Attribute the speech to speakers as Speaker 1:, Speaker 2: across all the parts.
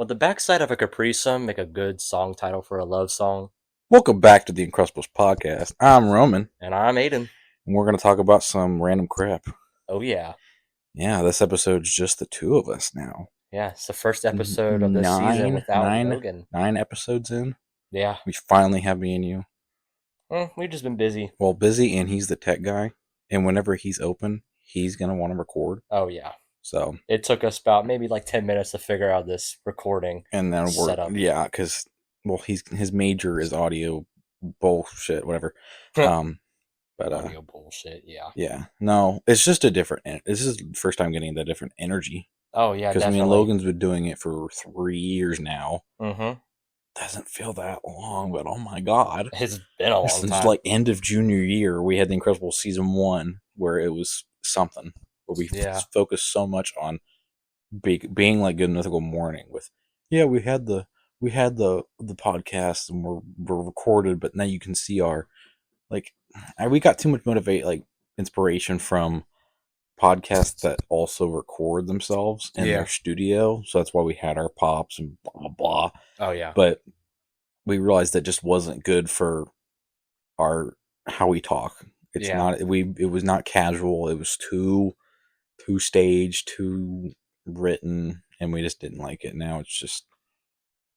Speaker 1: Would the backside of a Capri Sun make a good song title for a love song?
Speaker 2: Welcome back to the Incrustables podcast. I'm Roman,
Speaker 1: And I'm Aiden.
Speaker 2: and we're going to talk about some random crap.
Speaker 1: Oh, yeah.
Speaker 2: Yeah, this episode's just the two of us now.
Speaker 1: Yeah, it's the first episode of this season without Logan.
Speaker 2: 9 episodes in.
Speaker 1: Yeah.
Speaker 2: We finally have me and you.
Speaker 1: We've just been busy.
Speaker 2: Well, busy, and he's the tech guy, and whenever he's open, he's going to want to record.
Speaker 1: Oh, yeah.
Speaker 2: So
Speaker 1: it took us about maybe like 10 minutes to figure out this recording
Speaker 2: and then
Speaker 1: setup.
Speaker 2: Yeah, because his major is audio bullshit, whatever. But
Speaker 1: audio bullshit, yeah.
Speaker 2: Yeah, no, it's just a different. This is the first time getting that different energy.
Speaker 1: Oh yeah,
Speaker 2: because me and Logan's been doing it for 3 years now.
Speaker 1: Mm-hmm.
Speaker 2: Doesn't feel that long, but oh my god,
Speaker 1: it's been a long time.
Speaker 2: Since like end of junior year, we had the Incredible season 1 where it was something where we focused so much on being like Good Mythical Morning with. Yeah, we had the podcast and we're recorded, but now you can see our we got too much inspiration from podcasts that also record themselves in their studio, so that's why we had our pops and blah blah.
Speaker 1: Oh yeah,
Speaker 2: but we realized that just wasn't good for how we talk. It's not. It was not casual. It was too staged, too written, and we just didn't like it. Now it's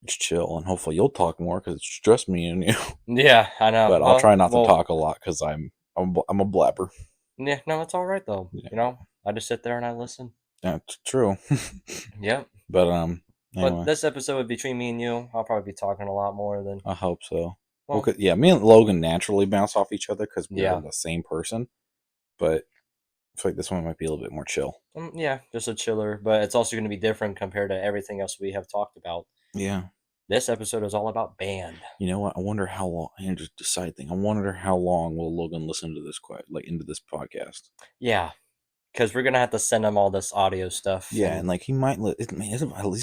Speaker 2: chill, and hopefully you'll talk more because it's just me and you.
Speaker 1: Yeah, I know.
Speaker 2: But I'll try not to talk a lot because I'm a blabber.
Speaker 1: Yeah, no, it's all right though. Yeah. You know, I just sit there and I listen.
Speaker 2: That's true.
Speaker 1: Yep.
Speaker 2: But
Speaker 1: anyway. But this episode between me and you, I'll probably be talking a lot more than.
Speaker 2: I hope so. Well, me and Logan naturally bounce off each other because we're the same person. But I feel like this one might be a little bit more chill.
Speaker 1: Yeah, just a chiller, but it's also going to be different compared to everything else we have talked about.
Speaker 2: Yeah.
Speaker 1: This episode is all about band.
Speaker 2: You know what? I wonder how long. And just a side thing. I wonder how long will Logan listen to this into this podcast?
Speaker 1: Yeah, because we're gonna have to send him all this audio stuff.
Speaker 2: Yeah, and he might. He's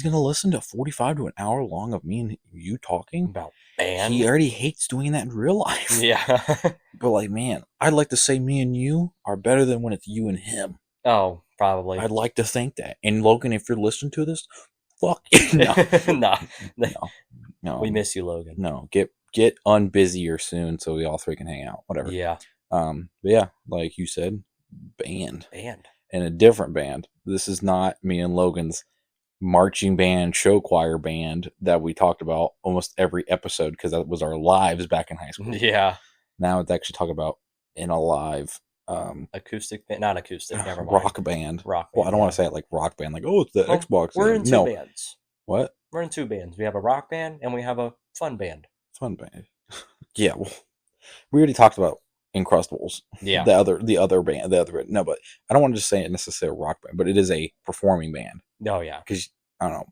Speaker 2: gonna listen to 45 to an hour long of me and you talking
Speaker 1: about band.
Speaker 2: He already hates doing that in real life.
Speaker 1: Yeah,
Speaker 2: but man, I'd like to say me and you are better than when it's you and him.
Speaker 1: Oh, probably.
Speaker 2: I'd like to think that. And Logan, if you're listening to this. Fuck no.
Speaker 1: We miss you, Logan.
Speaker 2: No, get unbusier soon so we all three can hang out. Whatever.
Speaker 1: Yeah.
Speaker 2: But yeah, like you said, band. And a different band. This is not me and Logan's marching band, show choir band that we talked about almost every episode because that was our lives back in high school.
Speaker 1: Yeah.
Speaker 2: Now it's actually talk about in a live
Speaker 1: acoustic band, not acoustic, never mind.
Speaker 2: Rock band.
Speaker 1: Well,
Speaker 2: I don't want to say it like rock band, like it's the Xbox.
Speaker 1: We're in two bands.
Speaker 2: What?
Speaker 1: We're in two bands. We have a rock band and we have a fun band.
Speaker 2: Fun band. Yeah, well, we already talked about Incrustables.
Speaker 1: Yeah.
Speaker 2: The other band. No, but I don't want to just say it necessarily a rock band, but it is a performing band.
Speaker 1: Oh yeah.
Speaker 2: Because I don't know.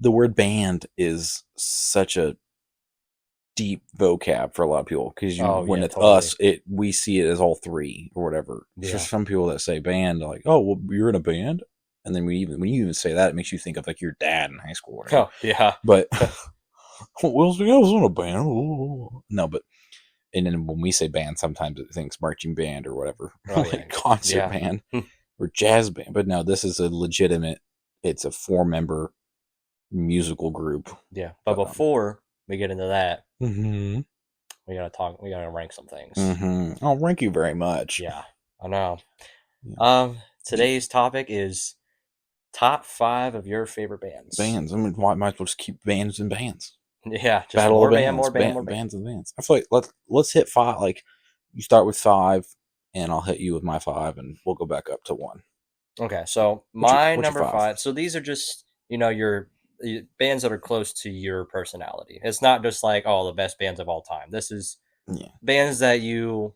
Speaker 2: The word band is such a deep vocab for a lot of people because when it's totally. Us, we see it as all three or whatever. Yeah. There's some people that say band, like, oh, well, you're in a band, and then when you even say that, it makes you think of like your dad in high school. Or
Speaker 1: oh yeah,
Speaker 2: but well, I was in a band. Ooh. No, but and then when we say band, sometimes it thinks marching band or whatever, concert band or jazz band. But no, this is a legitimate. It's a 4-member musical group.
Speaker 1: Yeah, but before we get into that.
Speaker 2: Mm-hmm.
Speaker 1: We gotta rank some things.
Speaker 2: Mm-hmm. Oh, rank you very much.
Speaker 1: Yeah, I know. Yeah. Today's topic is top 5 of your favorite bands.
Speaker 2: Bands. I mean, why might as well just keep bands and bands.
Speaker 1: Yeah, just
Speaker 2: Battle
Speaker 1: more
Speaker 2: of bands,
Speaker 1: more
Speaker 2: bands and bands. I feel like let's hit 5. Like you start with 5, and I'll hit you with my 5, and we'll go back up to 1.
Speaker 1: Okay, so my number 5. So these are just your bands that are close to your personality. It's not just like the best bands of all time. This is bands that you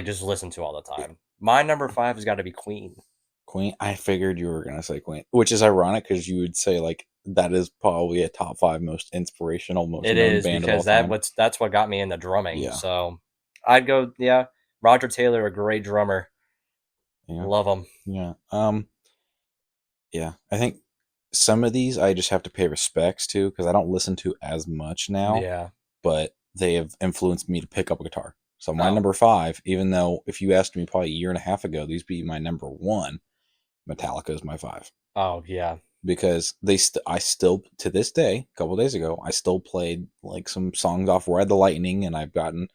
Speaker 1: just listen to all the time. My number 5 has got to be Queen.
Speaker 2: Queen. I figured you were gonna say Queen, which is ironic because you would say that is probably a top 5 most inspirational, most
Speaker 1: it is band because that's what got me into drumming. Yeah. So I'd go Roger Taylor, a great drummer. Yeah. Love him.
Speaker 2: Yeah. Yeah. I think. Some of these I just have to pay respects to because I don't listen to as much now.
Speaker 1: Yeah.
Speaker 2: But they have influenced me to pick up a guitar. So my number 5, even though if you asked me probably a year and a half ago, these be my number 1, Metallica is my 5.
Speaker 1: Oh, yeah.
Speaker 2: because I still to this day, a couple days ago, I still played like some songs off Ride the Lightning, and I've gotten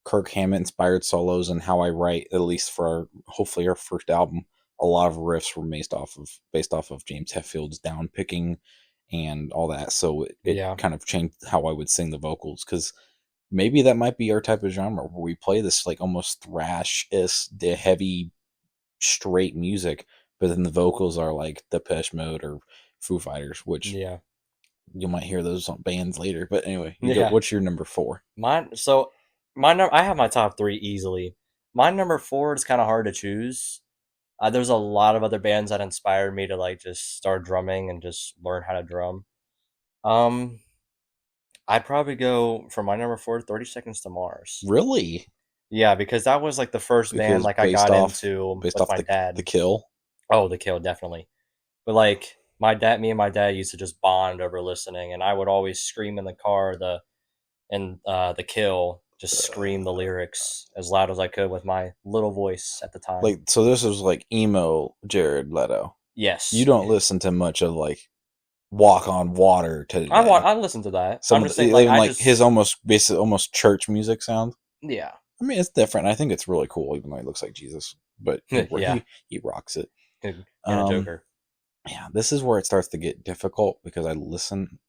Speaker 2: Kirk Hammett inspired solos, and how I write, at least for hopefully our first album. A lot of riffs were based off of James Hetfield's down picking and all that. So it kind of changed how I would sing the vocals, because maybe that might be our type of genre where we play this like almost thrash-ish, the heavy, straight music, but then the vocals are like Depeche Mode or Foo Fighters, which you might hear those on bands later. But anyway, what's your number 4?
Speaker 1: I have my top 3 easily. My number 4 is kind of hard to choose. There's a lot of other bands that inspired me to like just start drumming and just learn how to drum. I'd probably go for my number 4, 30 Seconds to Mars.
Speaker 2: Really?
Speaker 1: Yeah, because that was like the first band like I got into with my dad.
Speaker 2: The Kill.
Speaker 1: Oh, The Kill, definitely. But like me and my dad used to just bond over listening, and I would always scream in the car The Kill, just scream the lyrics as loud as I could with my little voice at the time.
Speaker 2: Like, so this was like emo Jared Leto.
Speaker 1: Yes.
Speaker 2: You don't listen to much of like Walk on Water today.
Speaker 1: I listen to that.
Speaker 2: I'm just saying, like his almost church music sound.
Speaker 1: Yeah.
Speaker 2: I mean, it's different. I think it's really cool, even though he looks like Jesus. But he rocks it.
Speaker 1: Joker.
Speaker 2: Yeah, this is where it starts to get difficult because I listen.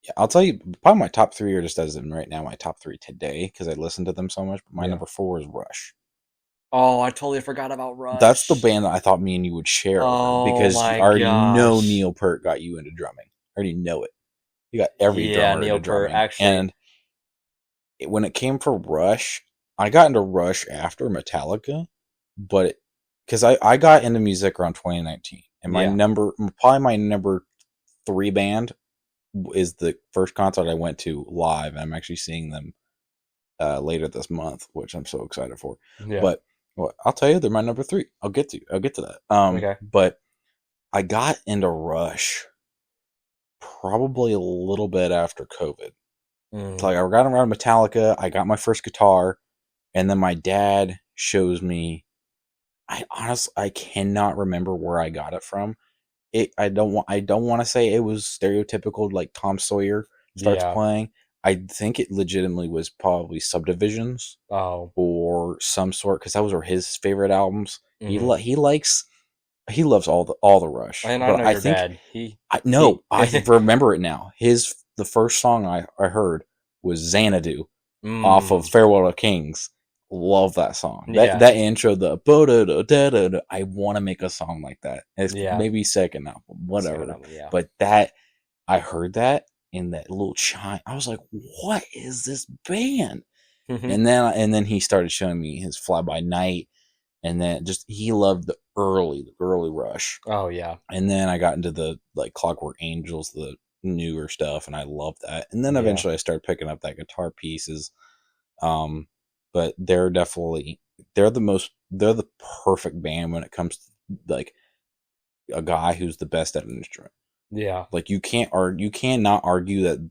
Speaker 2: Yeah, I'll tell you, probably my top 3 are just as in right now, my top 3 today, because I listen to them so much. But my number 4 is Rush.
Speaker 1: Oh, I totally forgot about Rush.
Speaker 2: That's the band that I thought me and you would share, because you already know Neil Peart got you into drumming. I already know it. You got every drummer Neil into drumming. Actually. And when it came for Rush, I got into Rush after Metallica, but because I got into music around 2019, and my number 3 band is the first concert I went to live. I'm actually seeing them later this month, which I'm so excited for. Yeah. But I'll tell you, they're my number 3. I'll get to that. Okay. But I got into Rush probably a little bit after COVID. Like, I got around Metallica, I got my first guitar, and then my dad shows me. I cannot remember where I got it from. I don't want to say it was stereotypical, like Tom Sawyer starts playing. I think it legitimately was probably Subdivisions or some sort, because those were his favorite albums. Mm-hmm. He loves all the Rush.
Speaker 1: And I know your dad.
Speaker 2: I remember it now. The first song I heard was Xanadu off of Farewell to Kings. Love that song. That intro, I want to make a song like that. It's maybe second album, whatever. But I heard that in that little chime. I was like, "What is this band?" Mm-hmm. And then he started showing me his Fly By Night, and then he loved the early Rush.
Speaker 1: Oh yeah.
Speaker 2: And then I got into the like Clockwork Angels, the newer stuff, and I loved that. And then eventually I started picking up that guitar pieces. But they're the perfect band when it comes to like a guy who's the best at an instrument.
Speaker 1: Yeah.
Speaker 2: Like you cannot argue that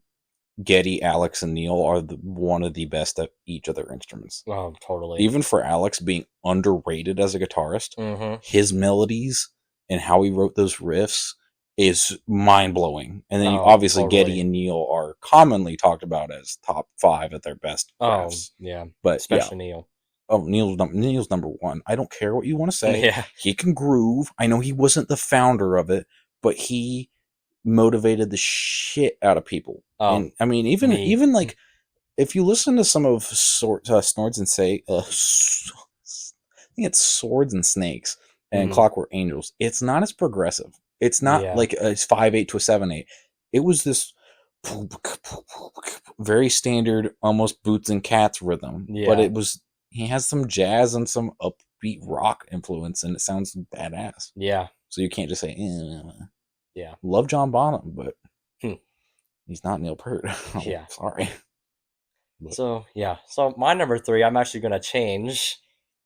Speaker 2: Geddy, Alex, and Neil are one of the best at each of their instruments.
Speaker 1: Oh, totally.
Speaker 2: Even for Alex being underrated as a guitarist, his melodies and how he wrote those riffs is mind-blowing. And then obviously Geddy and Neil are commonly talked about as top 5 at their best riffs.
Speaker 1: Oh, yeah.
Speaker 2: But
Speaker 1: especially Neil.
Speaker 2: Oh, Neil's number 1. I don't care what you want to say. Yeah. He can groove. I know he wasn't the founder of it, but he motivated the shit out of people. And I mean, even like, if you listen to some of Swords and Say, I think it's Swords and Snakes and Clockwork Angels, it's not as progressive. It's not like a 5/8 to a 7/8. It was this very standard, almost Boots and Cats rhythm. Yeah. But he has some jazz and some upbeat rock influence, and it sounds badass.
Speaker 1: Yeah.
Speaker 2: So you can't just say,
Speaker 1: yeah.
Speaker 2: Love John Bonham, but he's not Neil Peart.
Speaker 1: Yeah.
Speaker 2: Sorry.
Speaker 1: So my number 3, I'm actually going to change.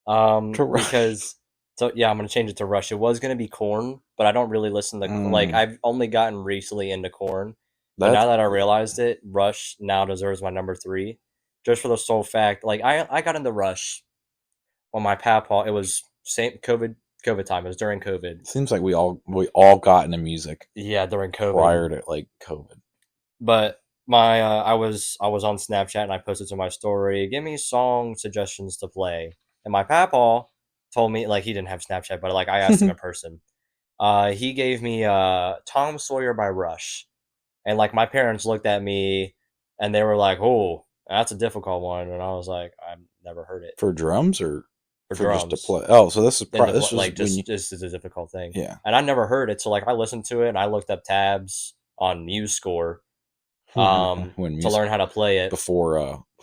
Speaker 1: Because... So, yeah, I'm going to change it to Rush. It was going to be Korn, but I don't really listen to... Like, I've only gotten recently into Korn. But now that I realized it, Rush now deserves my number 3. Just for the sole fact, like, I got into Rush on my papaw. It was COVID COVID time. It was during COVID.
Speaker 2: Seems like we all got into music.
Speaker 1: Yeah, during COVID.
Speaker 2: Prior to like COVID.
Speaker 1: But my I was on Snapchat and I posted to my story, give me song suggestions to play. And my papa told me, like, he didn't have Snapchat, but like I asked him in person. He gave me Tom Sawyer by Rush. And like my parents looked at me and they were like, "Oh, that's a difficult one." And I was like, "I've never heard it."
Speaker 2: For drums or
Speaker 1: for drums
Speaker 2: just to play? Oh, so this is
Speaker 1: this is a difficult thing.
Speaker 2: Yeah.
Speaker 1: And I never heard it, so like I listened to it and I looked up tabs on MuseScore to learn how to play it
Speaker 2: before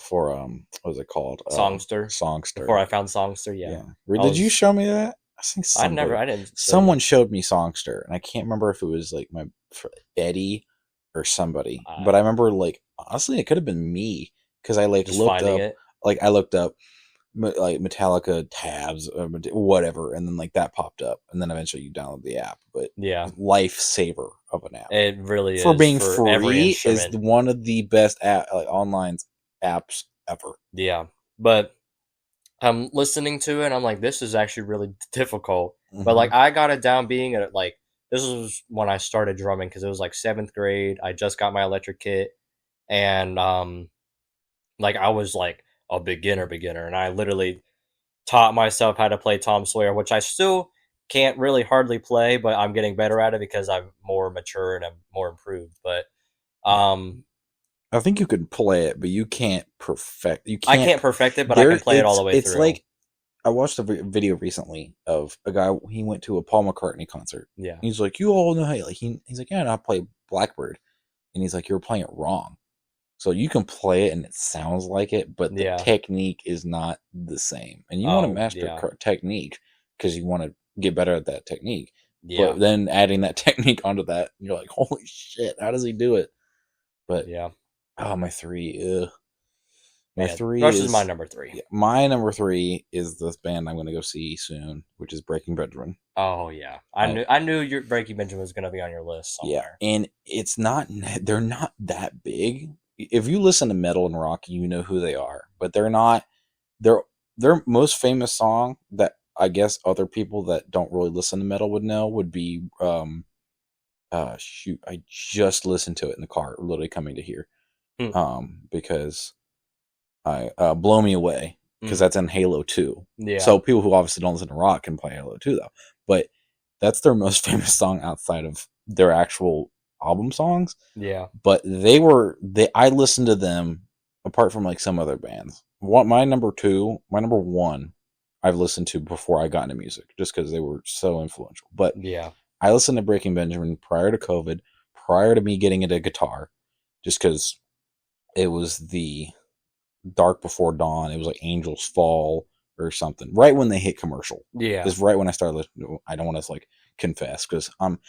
Speaker 2: what was it called?
Speaker 1: Songster. Before I found Songster, yeah.
Speaker 2: Did you show me that? I think
Speaker 1: I didn't.
Speaker 2: Someone showed me Songster, and I can't remember if it was like Eddie or somebody, but I remember like honestly, it could have been me because I like looked up like Metallica tabs or whatever, and then like that popped up, and then eventually you download the app. But
Speaker 1: yeah,
Speaker 2: lifesaver of an app.
Speaker 1: It really is
Speaker 2: for being free is one of the best online apps ever.
Speaker 1: Yeah, but I'm listening to it and I'm like, this is actually really difficult. Mm-hmm. But like I got it down being at like this was when I started drumming because it was like 7th grade. I just got my electric kit and like I was like a beginner and I literally taught myself how to play Tom Sawyer, which I still can't really hardly play, but I'm getting better at it because I'm more mature and I'm more improved. But
Speaker 2: I think you could play it, but you can't perfect.
Speaker 1: I can't perfect it, but I can play it all the way through.
Speaker 2: It's like I watched a video recently of a guy. He went to a Paul McCartney concert.
Speaker 1: Yeah,
Speaker 2: he's like, "You all know how?" Like he's like, "Yeah, I know how to play Blackbird," and he's like, "You're playing it wrong." So you can play it and it sounds like it, but the technique is not the same. And you want to master technique because you want to get better at that technique. Yeah. But then adding that technique onto that, you're like, holy shit, how does he do it? But
Speaker 1: yeah.
Speaker 2: Oh, my 3. My 3
Speaker 1: Rush is my number 3.
Speaker 2: Yeah, my number 3 is this band I'm going to go see soon, which is Breaking Benjamin.
Speaker 1: Oh yeah, I knew your Breaking Benjamin was going to be on your list somewhere.
Speaker 2: Yeah, and they're not that big. If you listen to metal and rock, you know who they are, but they're not. Their most famous song that I guess other people that don't really listen to metal would know would be shoot, I just listened to it in the car, literally coming to here, because I Blow Me Away, because that's in Halo 2.
Speaker 1: Yeah.
Speaker 2: So people who obviously don't listen to rock can play Halo 2 though, but that's their most famous song outside of their actual album songs.
Speaker 1: Yeah.
Speaker 2: But I listened to them apart from like some other bands. My number 1 I've listened to before I got into music just because they were so influential. But
Speaker 1: yeah,
Speaker 2: I listened to Breaking Benjamin prior to COVID, prior to me getting into guitar, just because it was the Dark Before Dawn. It was like Angels Fall or something. Right when they hit commercial.
Speaker 1: Yeah.
Speaker 2: Is right when I started listening. I don't want to like confess because I'm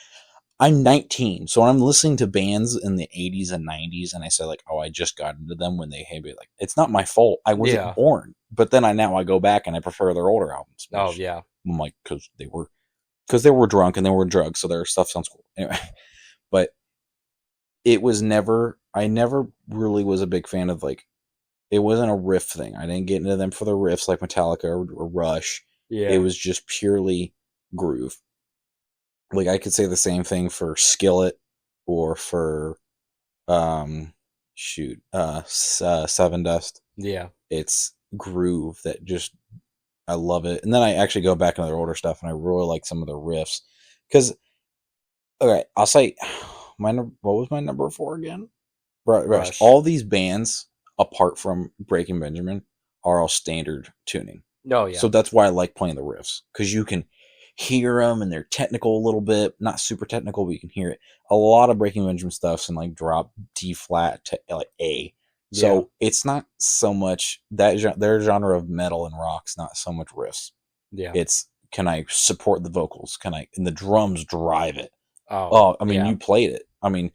Speaker 2: 19, so when I'm listening to bands in the 80s and 90s, and I say like, "Oh, I just got into them when they hit," like it's not my fault. I wasn't born. But then I go back and I prefer their older albums.
Speaker 1: Oh yeah,
Speaker 2: I'm like because they were drunk and they were drugs, so their stuff sounds cool anyway. But it was never. I never really was a big fan of like. It wasn't a riff thing. I didn't get into them for the riffs like Metallica or Rush.
Speaker 1: Yeah,
Speaker 2: it was just purely groove. Like I could say the same thing for Skillet or for Seven Dust.
Speaker 1: Yeah.
Speaker 2: It's groove that just I love it. And then I actually go back into their older stuff and I really like some of their riffs. Cause okay, I'll say what was my number 4 again? Rush. All these bands, apart from Breaking Benjamin, are all standard tuning.
Speaker 1: Oh yeah.
Speaker 2: So that's why I like playing the riffs. Because you can hear them and they're technical a little bit, not super technical, but you can hear it. A lot of Breaking Benjamin stuff's in like drop D flat to like A. So it's not so much that their genre of metal and rock's not so much riffs.
Speaker 1: Yeah.
Speaker 2: It's can I support the vocals? And the drums drive it.
Speaker 1: Oh
Speaker 2: I mean, you played it. I mean,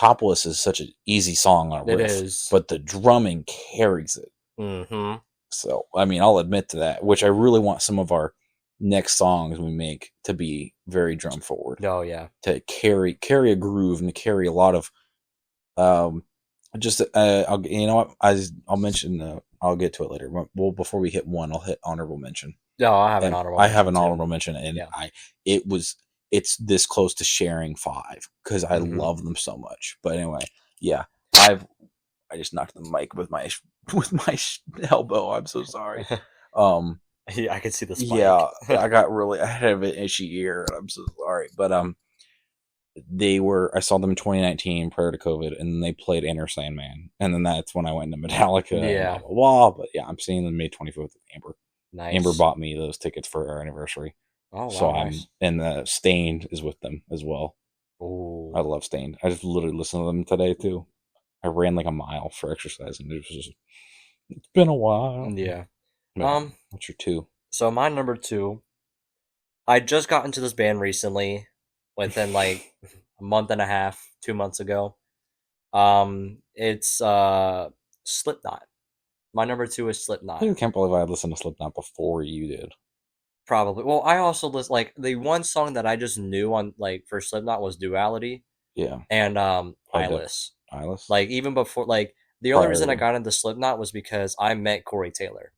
Speaker 2: Topless is such an easy song on a riff. It is. But the drumming carries it.
Speaker 1: Mm-hmm.
Speaker 2: So, I mean, I'll admit to that, which I really want some of our next songs we make to be very drum forward.
Speaker 1: Oh yeah,
Speaker 2: to carry a groove and to carry a lot of I'll mention I'll get to it later. Well, before we hit one, I'll hit honorable mention.
Speaker 1: No, I have an
Speaker 2: and
Speaker 1: honorable
Speaker 2: I have
Speaker 1: mention
Speaker 2: an
Speaker 1: too.
Speaker 2: honorable mention, and
Speaker 1: Yeah.
Speaker 2: it's this close to sharing 5 because I love them so much. But anyway, yeah, I just knocked the mic with my elbow. I'm so sorry.
Speaker 1: Yeah, I can see the
Speaker 2: Yeah,
Speaker 1: spike.
Speaker 2: I had an itchy ear, and I'm so sorry. But I saw them in 2019 prior to COVID, and then they played Enter Sandman, and then that's when I went into Metallica and blah
Speaker 1: Yeah.
Speaker 2: blah blah. But yeah, I'm seeing them May 25th with Amber. Amber
Speaker 1: Nice.
Speaker 2: bought me those tickets for our anniversary,
Speaker 1: Oh
Speaker 2: so
Speaker 1: wow,
Speaker 2: I'm
Speaker 1: nice.
Speaker 2: and Stained is with them as well. I
Speaker 1: Ooh.
Speaker 2: love Stained. I just literally listened to them today too. I ran like a mile for exercise, and it's been a while.
Speaker 1: Yeah.
Speaker 2: But what's your 2?
Speaker 1: So my number 2, I just got into this band recently, within like a month and a half, 2 months ago. It's Slipknot. My number 2 is Slipknot.
Speaker 2: I can't believe I listened to Slipknot before you did.
Speaker 1: Probably. Well, I also list like the one song that I just knew on like for Slipknot was Duality
Speaker 2: Yeah,
Speaker 1: and
Speaker 2: probably
Speaker 1: Eyeless.
Speaker 2: Eyeless.
Speaker 1: Like even before, like the only reason I
Speaker 2: Prior,
Speaker 1: got into Slipknot was because I met Corey Taylor,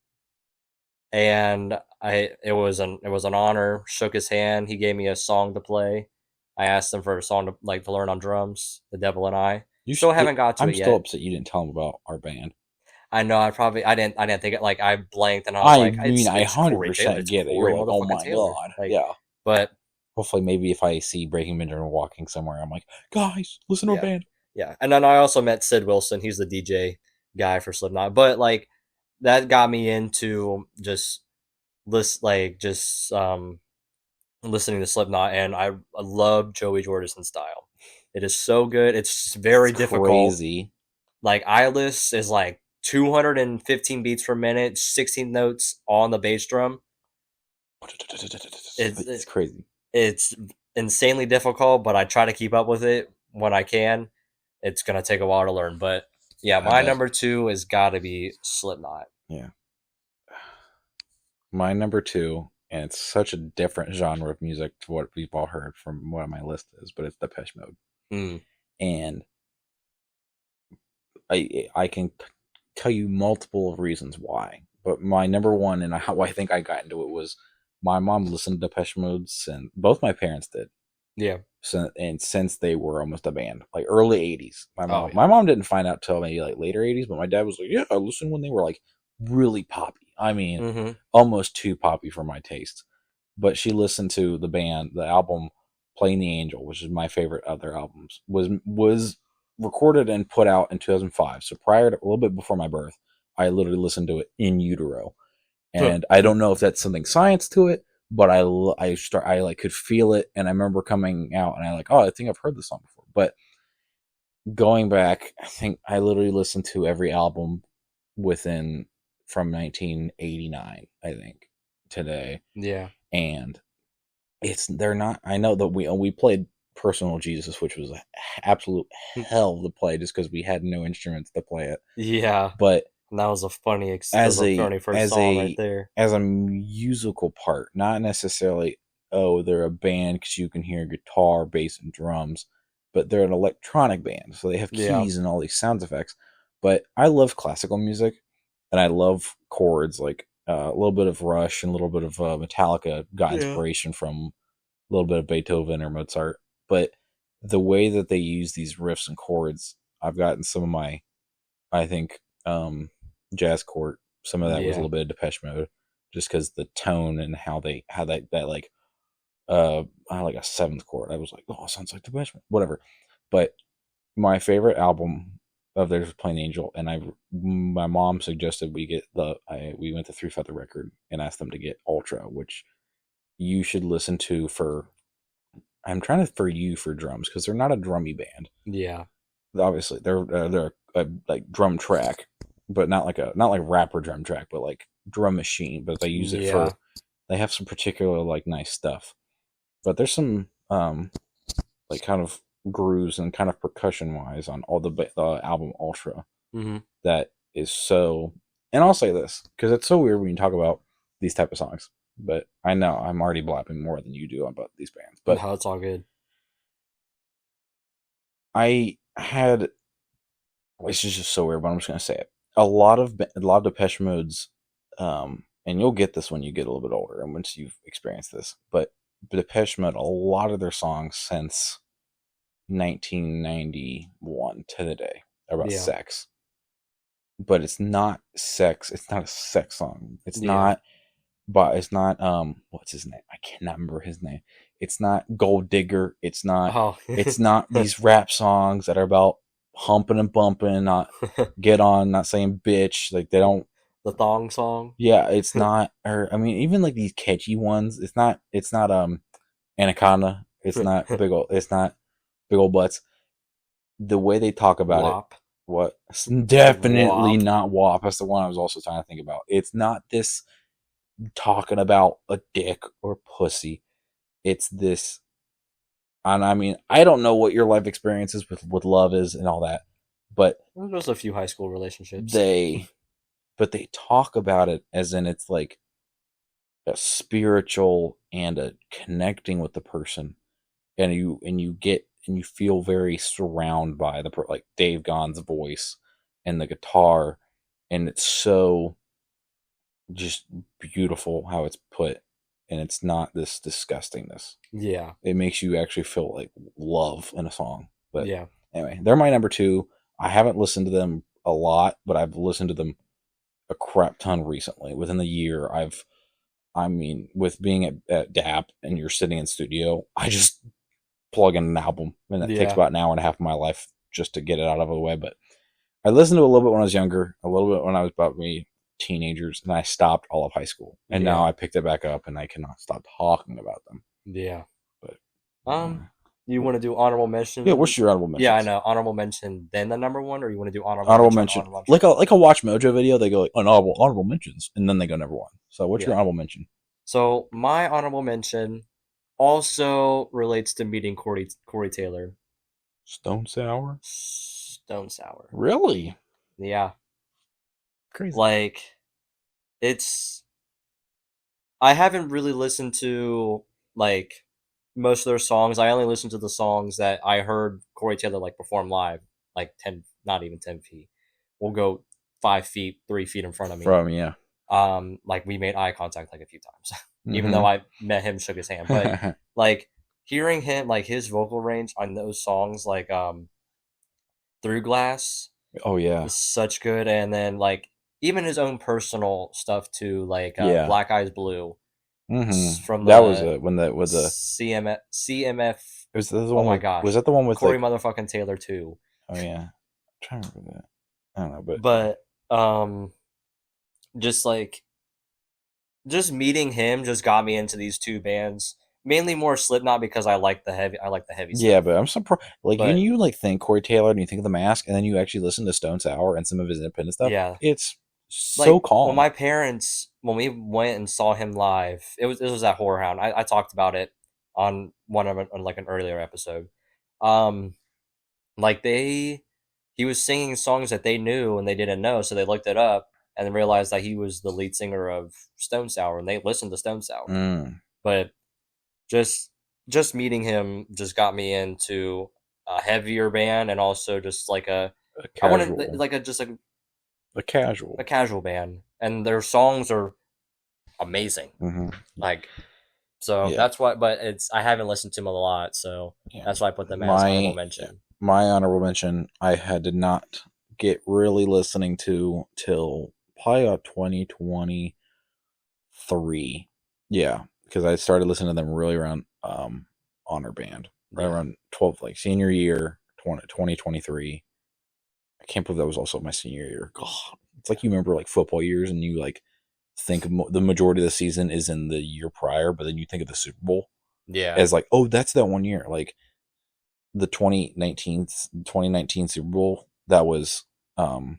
Speaker 1: and it was an honor. Shook his hand. He gave me a song to play. I asked him for a song to learn on drums. The Devil and I. Still haven't got to
Speaker 2: I'm
Speaker 1: it
Speaker 2: still
Speaker 1: yet.
Speaker 2: upset you didn't tell him about our band.
Speaker 1: I know. I didn't think it. Like I blanked and I was
Speaker 2: I
Speaker 1: like,
Speaker 2: mean,
Speaker 1: it's
Speaker 2: I
Speaker 1: it's Corey Taylor.
Speaker 2: 100%
Speaker 1: It's
Speaker 2: get it. You're
Speaker 1: Corey
Speaker 2: like, oh
Speaker 1: motherfucking
Speaker 2: my
Speaker 1: Taylor.
Speaker 2: god,
Speaker 1: Like,
Speaker 2: yeah.
Speaker 1: but
Speaker 2: Hopefully, maybe if I see Breaking Benjamin walking somewhere, I'm like, guys, listen to our
Speaker 1: yeah,
Speaker 2: band.
Speaker 1: yeah. And then I also met Sid Wilson. He's the DJ guy for Slipknot. But like that got me into just listening to Slipknot, and I love Joey Jordison's style. It is so good. It's very
Speaker 2: It's
Speaker 1: difficult.
Speaker 2: crazy.
Speaker 1: Like Eyeless is like 215 beats per minute, 16 notes on the bass drum. It's
Speaker 2: It's crazy.
Speaker 1: it's insanely difficult, but I try to keep up with it when I can. It's gonna take a while to learn, but yeah,
Speaker 2: I
Speaker 1: my
Speaker 2: bet.
Speaker 1: number 2 is gotta be Slipknot.
Speaker 2: Yeah. My number 2, and it's such a different genre of music to what we've all heard from what my list is, but it's Depeche Mode.
Speaker 1: Mm.
Speaker 2: And I can tell you multiple reasons why, but my number one and how I think I got into it was my mom listened to Depeche Mode, and both my parents did.
Speaker 1: Yeah.
Speaker 2: Since they were almost a band, like early '80s,
Speaker 1: Oh yeah.
Speaker 2: my mom didn't find out till maybe like later '80s, but my dad was like, "Yeah, I listened when they were like really poppy. I mean,
Speaker 1: Mm-hmm.
Speaker 2: almost too poppy for my taste." But she listened to the album "Playing the Angel," which is my favorite of their albums. Was recorded and put out in 2005, so prior to a little bit before my birth. I literally listened to it in utero, and I don't know if that's something science to it, but I like could feel it, and I remember coming out and I like, oh, I think I've heard this song before. But going back, I think I literally listened to every album within from 1989, I think, today.
Speaker 1: Yeah.
Speaker 2: And they're not. I know that we played Personal Jesus, which was absolute hell to play just because we had no instruments to play it.
Speaker 1: Yeah.
Speaker 2: But
Speaker 1: And that was a funny first song right there.
Speaker 2: as a musical part, not necessarily they're a band because you can hear guitar, bass, and drums, but they're an electronic band, so they have
Speaker 1: Yeah.
Speaker 2: keys and all these sound effects. But I love classical music, and I love chords like a little bit of Rush and a little bit of Metallica got
Speaker 1: Yeah.
Speaker 2: inspiration from a little bit of Beethoven or Mozart. But the way that they use these riffs and chords, I've gotten some of my, I think, jazz chord. Some of that was a
Speaker 1: Yeah.
Speaker 2: little bit of Depeche Mode, just because the tone and how that like I like a seventh chord. I was like, oh, it sounds like Depeche Mode, whatever. But my favorite album of theirs was Plain Angel, and my mom suggested we went to Three Feather Record and asked them to get Ultra, which you should listen to for. I'm trying to for you for drums because they're not a drummy band.
Speaker 1: Yeah.
Speaker 2: Obviously, they're a like drum track, but not like rapper drum track, but like drum machine. But they use it
Speaker 1: Yeah.
Speaker 2: for. They have some particular like nice stuff, but there's some like kind of grooves and kind of percussion wise on all the album Ultra
Speaker 1: Mm-hmm.
Speaker 2: that is so. And I'll say this because it's so weird when you talk about these type of songs. But I know I'm already blabbing more than you do about these bands. But
Speaker 1: No, it's all good.
Speaker 2: I had. This is just so weird, but I'm just gonna say it. A lot of Depeche Mode's and you'll get this when you get a little bit older and once you've experienced this, but Depeche Mode, a lot of their songs since 1991 to today are about sex. But it's not sex. It's not a sex song. It's not. But it's not. What's his name? I cannot remember his name. It's not Gold Digger. It's not. Oh. It's not these rap songs that are about humping and bumping. Not get on. Not saying bitch. Like they don't.
Speaker 1: The thong song.
Speaker 2: Yeah, it's not. Or I mean, even like these catchy ones. It's not. It's not. Anaconda. It's not big old. It's not big old butts. The way they talk about
Speaker 1: WAP.
Speaker 2: It. What? Definitely not WAP. That's the one I was also trying to think about. It's not this talking about a dick or pussy. It's this. And I mean, I don't know what your life experiences with love is and all that, but
Speaker 1: there's a few high school relationships.
Speaker 2: But they talk about it as in it's like a spiritual and a connecting with the person, and you feel very surrounded by like Dave Gahan's voice and the guitar, and it's so just beautiful how it's put, and it's not this disgustingness.
Speaker 1: Yeah,
Speaker 2: it makes you actually feel like love in a song. But
Speaker 1: yeah,
Speaker 2: anyway, they're my number 2. I haven't listened to them a lot, but I've listened to them a crap ton recently. Within the year, with being at DAP and you're sitting in studio, I just plug in an album, and that takes about an hour and a half of my life just to get it out of the way. But I listened to it a little bit when I was younger, a little bit when I was about teenagers, and I stopped all of high school, and now I picked it back up, and I cannot stop talking about them.
Speaker 1: Yeah, but you want to do honorable mention?
Speaker 2: Yeah, what's your honorable mention?
Speaker 1: Yeah, I know, honorable mention, then the number 1, or you want to do honorable mention?
Speaker 2: Like a Watch Mojo video, they go like honorable mentions, and then they go number 1. So what's your honorable mention?
Speaker 1: So my honorable mention also relates to meeting Corey Taylor.
Speaker 2: Stone Sour?
Speaker 1: Stone Sour.
Speaker 2: Really?
Speaker 1: Yeah.
Speaker 2: Crazy.
Speaker 1: Like, I haven't really listened to, like, most of their songs. I only listened to the songs that I heard Corey Taylor, like, perform live, like, not even 10 feet. We'll go 5 feet, 3 feet in front of me.
Speaker 2: Yeah.
Speaker 1: Like, we made eye contact, like, a few times. Even though I met him, shook his hand. But, like, hearing him, like, his vocal range on those songs, like, Through Glass.
Speaker 2: Oh, yeah.
Speaker 1: Is such good. And then, like, even his own personal stuff, too, like, Black Eyes Blue.
Speaker 2: Mm-hmm. From that was it when that was a
Speaker 1: CMF.
Speaker 2: Was the one my gosh, was that the one with
Speaker 1: Corey motherfucking Taylor too?
Speaker 2: Oh yeah, I'm trying to remember that. I don't know,
Speaker 1: but just meeting him just got me into these two bands. Mainly more Slipknot because I like the heavy stuff.
Speaker 2: Yeah, but I'm surprised. Like when you like think Corey Taylor and you think of The Mask, and then you actually listen to Stone Sour and some of his independent stuff. Yeah, it's so calm.
Speaker 1: Well, my parents, when we went and saw him live, it was at Whorehound. I talked about it on an earlier episode. He was singing songs that they knew and they didn't know, so they looked it up and realized that he was the lead singer of Stone Sour, and they listened to Stone Sour. But just meeting him just got me into a heavier band, and also just like a casual band, and their songs are amazing.
Speaker 2: Mm-hmm.
Speaker 1: Like, so that's why. But I haven't listened to them a lot, so that's why I put them as honorable mention.
Speaker 2: My honorable mention, I did not get really listening to till probably about 2023. Yeah, because I started listening to them really around Honor Band, right around 12, like senior year, 2023. I can't believe that was also my senior year. God, it's like you remember like football years and you like think the majority of the season is in the year prior, but then you think of the Super Bowl as like, oh, that's that one year. Like the 2019 Super Bowl, that was the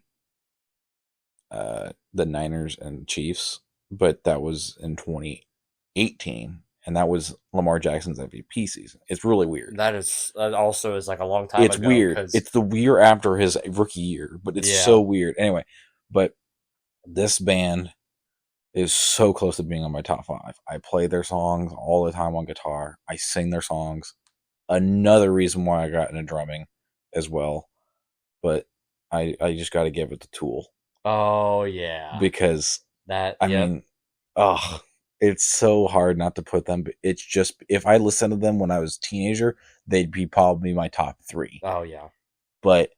Speaker 2: Niners and Chiefs, but that was in 2018. And that was Lamar Jackson's MVP season. It's really weird.
Speaker 1: That also is like a long time ago.
Speaker 2: It's weird. It's the year after his rookie year, but it's so weird. Anyway, but this band is so close to being on my top 5. I play their songs all the time on guitar. I sing their songs. Another reason why I got into drumming as well. But I just got to give it to Tool.
Speaker 1: Oh, yeah.
Speaker 2: Because, I mean, oh, it's so hard not to put them. But it's just if I listened to them when I was a teenager, they'd be probably my top 3.
Speaker 1: Oh yeah.
Speaker 2: But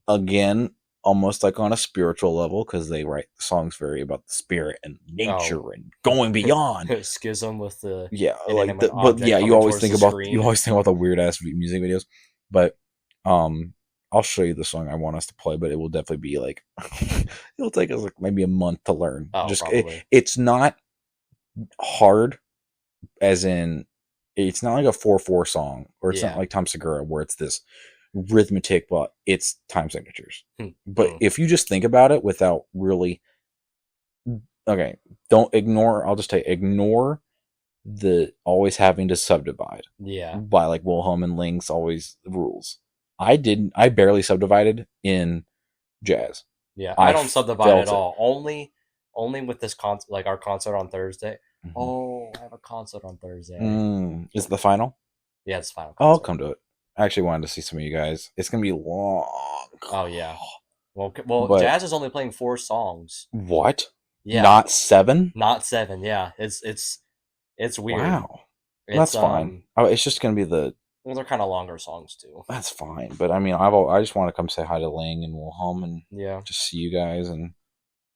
Speaker 2: again, almost like on a spiritual level, because they write songs very about the spirit and nature and going beyond.
Speaker 1: Schism with the
Speaker 2: but yeah, you always think about the weird ass music videos. But I'll show you the song I want us to play, but it will definitely be like it'll take us like maybe a month to learn.
Speaker 1: Oh,
Speaker 2: it's not hard, as in it's not like a 4/4 song, or it's not like Tom Segura where it's this rhythmic, but it's time signatures. But if you just think about it without really, don't ignore. I'll just ignore the always having to subdivide.
Speaker 1: Yeah.
Speaker 2: By like Wilhelm and Link's always rules. I barely subdivided in jazz.
Speaker 1: Yeah, I don't subdivide at all. Only with this concert, like our concert on Thursday. Mm-hmm. Oh, I have a concert on Thursday.
Speaker 2: Is it the final?
Speaker 1: Yeah, it's the final.
Speaker 2: I'll come to it. I actually wanted to see some of you guys. It's gonna be long.
Speaker 1: Oh yeah. Well, jazz is only playing 4 songs.
Speaker 2: What?
Speaker 1: Yeah.
Speaker 2: Not 7?
Speaker 1: Not 7. Yeah, it's weird.
Speaker 2: Wow. That's fine. It's just gonna be the.
Speaker 1: Well, they're kind of longer songs too.
Speaker 2: That's fine, but I mean, I just want to come say hi to Ling and Wilhelm and just see you guys. And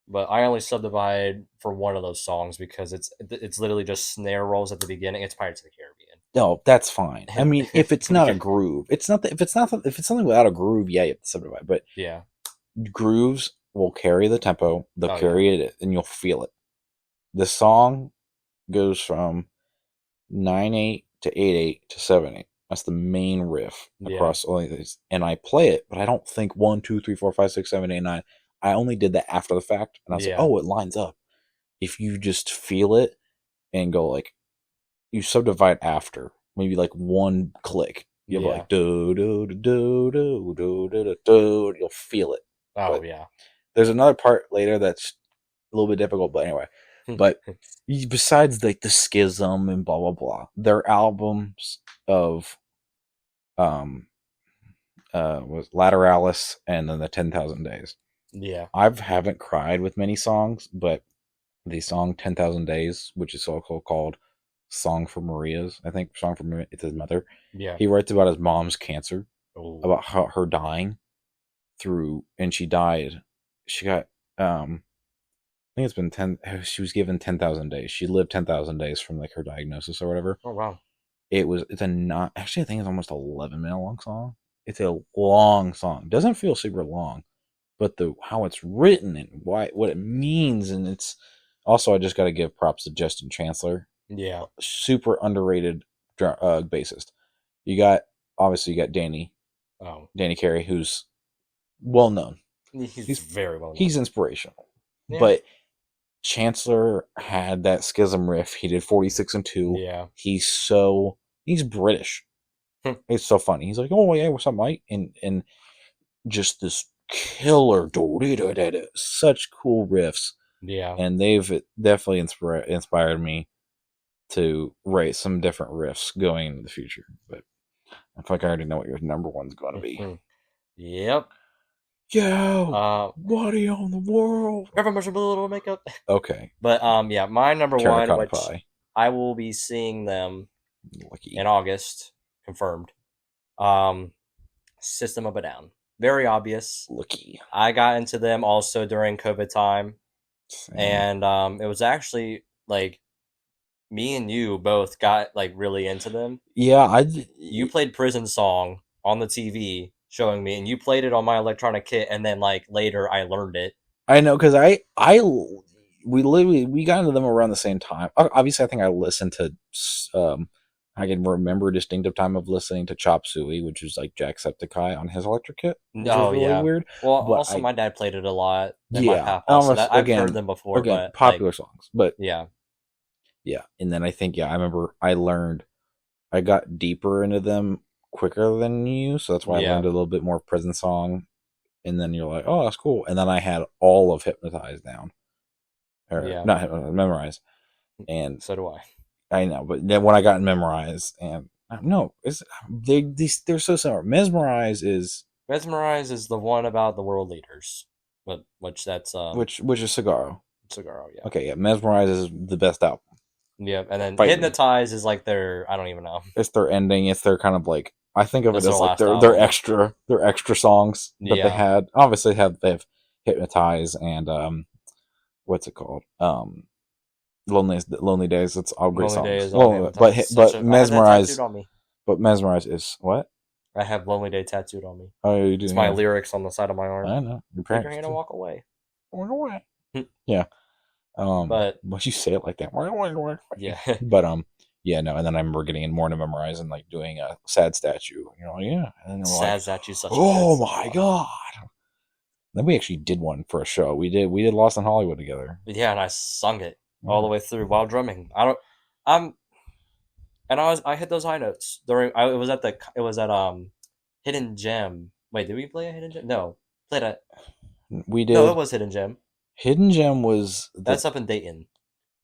Speaker 1: but I only subdivide for one of those songs because it's literally just snare rolls at the beginning. It's Pirates of the Caribbean.
Speaker 2: No, that's fine. I mean, if it's not a groove, if it's something without a groove, yeah, you have to subdivide. But
Speaker 1: yeah,
Speaker 2: grooves will carry the tempo. They'll carry it, and you'll feel it. The song goes from 9/8 to 8/8 to 7/8. That's the main riff across all of these. And I play it, but I don't think 1, 2, 3, 4, 5, 6, 7, 8, 9. I only did that after the fact. And I was like, oh, it lines up. If you just feel it and go like, you subdivide after, maybe like one click. You'll be like, do, do, do, do, do, do, do, do. You'll feel it.
Speaker 1: Oh, but yeah.
Speaker 2: There's another part later that's a little bit difficult, but anyway. But besides like the schism and blah, blah, blah, their albums of was Lateralis and then the 10,000 Days.
Speaker 1: Yeah.
Speaker 2: I haven't cried with many songs, but the song 10,000 Days, which is also called Song for Maria's, I think, Song for Maria, it's his mother.
Speaker 1: Yeah.
Speaker 2: He writes about his mom's cancer, about her dying through, and she died. She got, I think it's been she was given 10,000 days. She lived 10,000 days from like her diagnosis or whatever.
Speaker 1: Oh, wow.
Speaker 2: Actually, I think it's almost 11-minute long song. It's a long song. It doesn't feel super long, but how it's written and what it means, and it's also, I just got to give props to Justin Chancellor.
Speaker 1: Yeah,
Speaker 2: super underrated bassist. You got Danny.
Speaker 1: Oh,
Speaker 2: Danny Carey, who's well known.
Speaker 1: He's very well known.
Speaker 2: He's inspirational, but Chancellor had that schism riff. He did 46 and 2.
Speaker 1: Yeah,
Speaker 2: he's British. It's so funny. He's like, oh yeah, what's up, Mike? And just this killer, such cool riffs.
Speaker 1: Yeah,
Speaker 2: and they've definitely inspired me to write some different riffs going into the future. But I feel like I already know what your number one's going to be.
Speaker 1: Yep.
Speaker 2: Yo, what are you on the world?
Speaker 1: Everyone's a little makeup.
Speaker 2: Okay.
Speaker 1: But yeah, my number
Speaker 2: Terracotta
Speaker 1: one, which
Speaker 2: Pie.
Speaker 1: I will be seeing them
Speaker 2: Lucky.
Speaker 1: in August, confirmed. System of a Down. Very obvious.
Speaker 2: Lucky.
Speaker 1: I got into them also during COVID time.
Speaker 2: Same.
Speaker 1: And it was actually like me and you both got like really into them.
Speaker 2: Yeah,
Speaker 1: you played Prison Song on the TV showing me, and you played it on my electronic kit, and then like later I learned it.
Speaker 2: I know, because we got into them around the same time. Obviously, I think I listened to I can remember a distinctive time of listening to Chop Suey, which is like Jacksepticeye on his electric kit.
Speaker 1: Oh, really
Speaker 2: weird.
Speaker 1: Well, but also my dad played it a lot. I've heard them before.
Speaker 2: Again,
Speaker 1: but
Speaker 2: popular songs, but
Speaker 1: yeah.
Speaker 2: And then I think I remember I got deeper into them quicker than you, so that's why I learned a little bit more Prison Song. And then you're like, oh, that's cool. And then I had all of Hypnotize down, not Hypnotize, Memorize, and
Speaker 1: so do I.
Speaker 2: I know, but then when I got Memorize, and no, they're so similar. Mesmerize is
Speaker 1: the one about the world leaders, but which is Cigarro. Cigarro, yeah.
Speaker 2: Okay, yeah. Mesmerize is the best album.
Speaker 1: Yeah, and then Hypnotize is like their, I don't even know.
Speaker 2: It's their ending. It's their kind of like, I think of it as like their extra songs that they had. Obviously, they have Hypnotize and what's it called? Lonely Days. It's all great songs. But Mesmerize. But Mesmerize is what?
Speaker 1: I have Lonely Day tattooed on me.
Speaker 2: Oh, you do.
Speaker 1: It's my lyrics on the side of my arm.
Speaker 2: I know.
Speaker 1: Your parents. Take your hand and walk away.
Speaker 2: Walk away. Yeah. But once you say it like that,
Speaker 1: yeah.
Speaker 2: But yeah, no. And then I remember getting more into Memorize and like doing a Sad Statue. You know, yeah. And then
Speaker 1: Sad Statue. Such
Speaker 2: oh my god. Then we actually did one for a show. We did Lost in Hollywood together.
Speaker 1: Yeah, and I sung it all the way through while drumming. I hit those high notes during. It was at Hidden Gem. Wait, did we play a Hidden Gem? No, played at.
Speaker 2: We did.
Speaker 1: No, it was Hidden Gem.
Speaker 2: Hidden Gem was
Speaker 1: that's up in Dayton.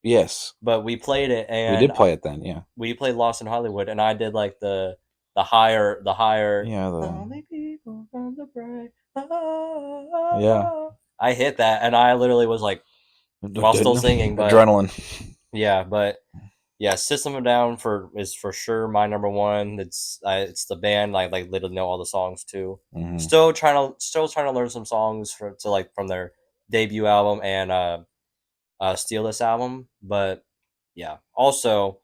Speaker 2: Yes,
Speaker 1: but we played it, and
Speaker 2: we did play it then. Yeah,
Speaker 1: we played Lost in Hollywood, and I did like the higher.
Speaker 2: Yeah,
Speaker 1: only people from the bright.
Speaker 2: Yeah,
Speaker 1: I hit that, and I literally was like, while still singing, but
Speaker 2: adrenaline.
Speaker 1: Yeah, but yeah, System of a Down is for sure my number one. It's the band like literally know all the songs too.
Speaker 2: Mm-hmm.
Speaker 1: Still trying to learn some songs from their debut album and Steal This album, but yeah. Also,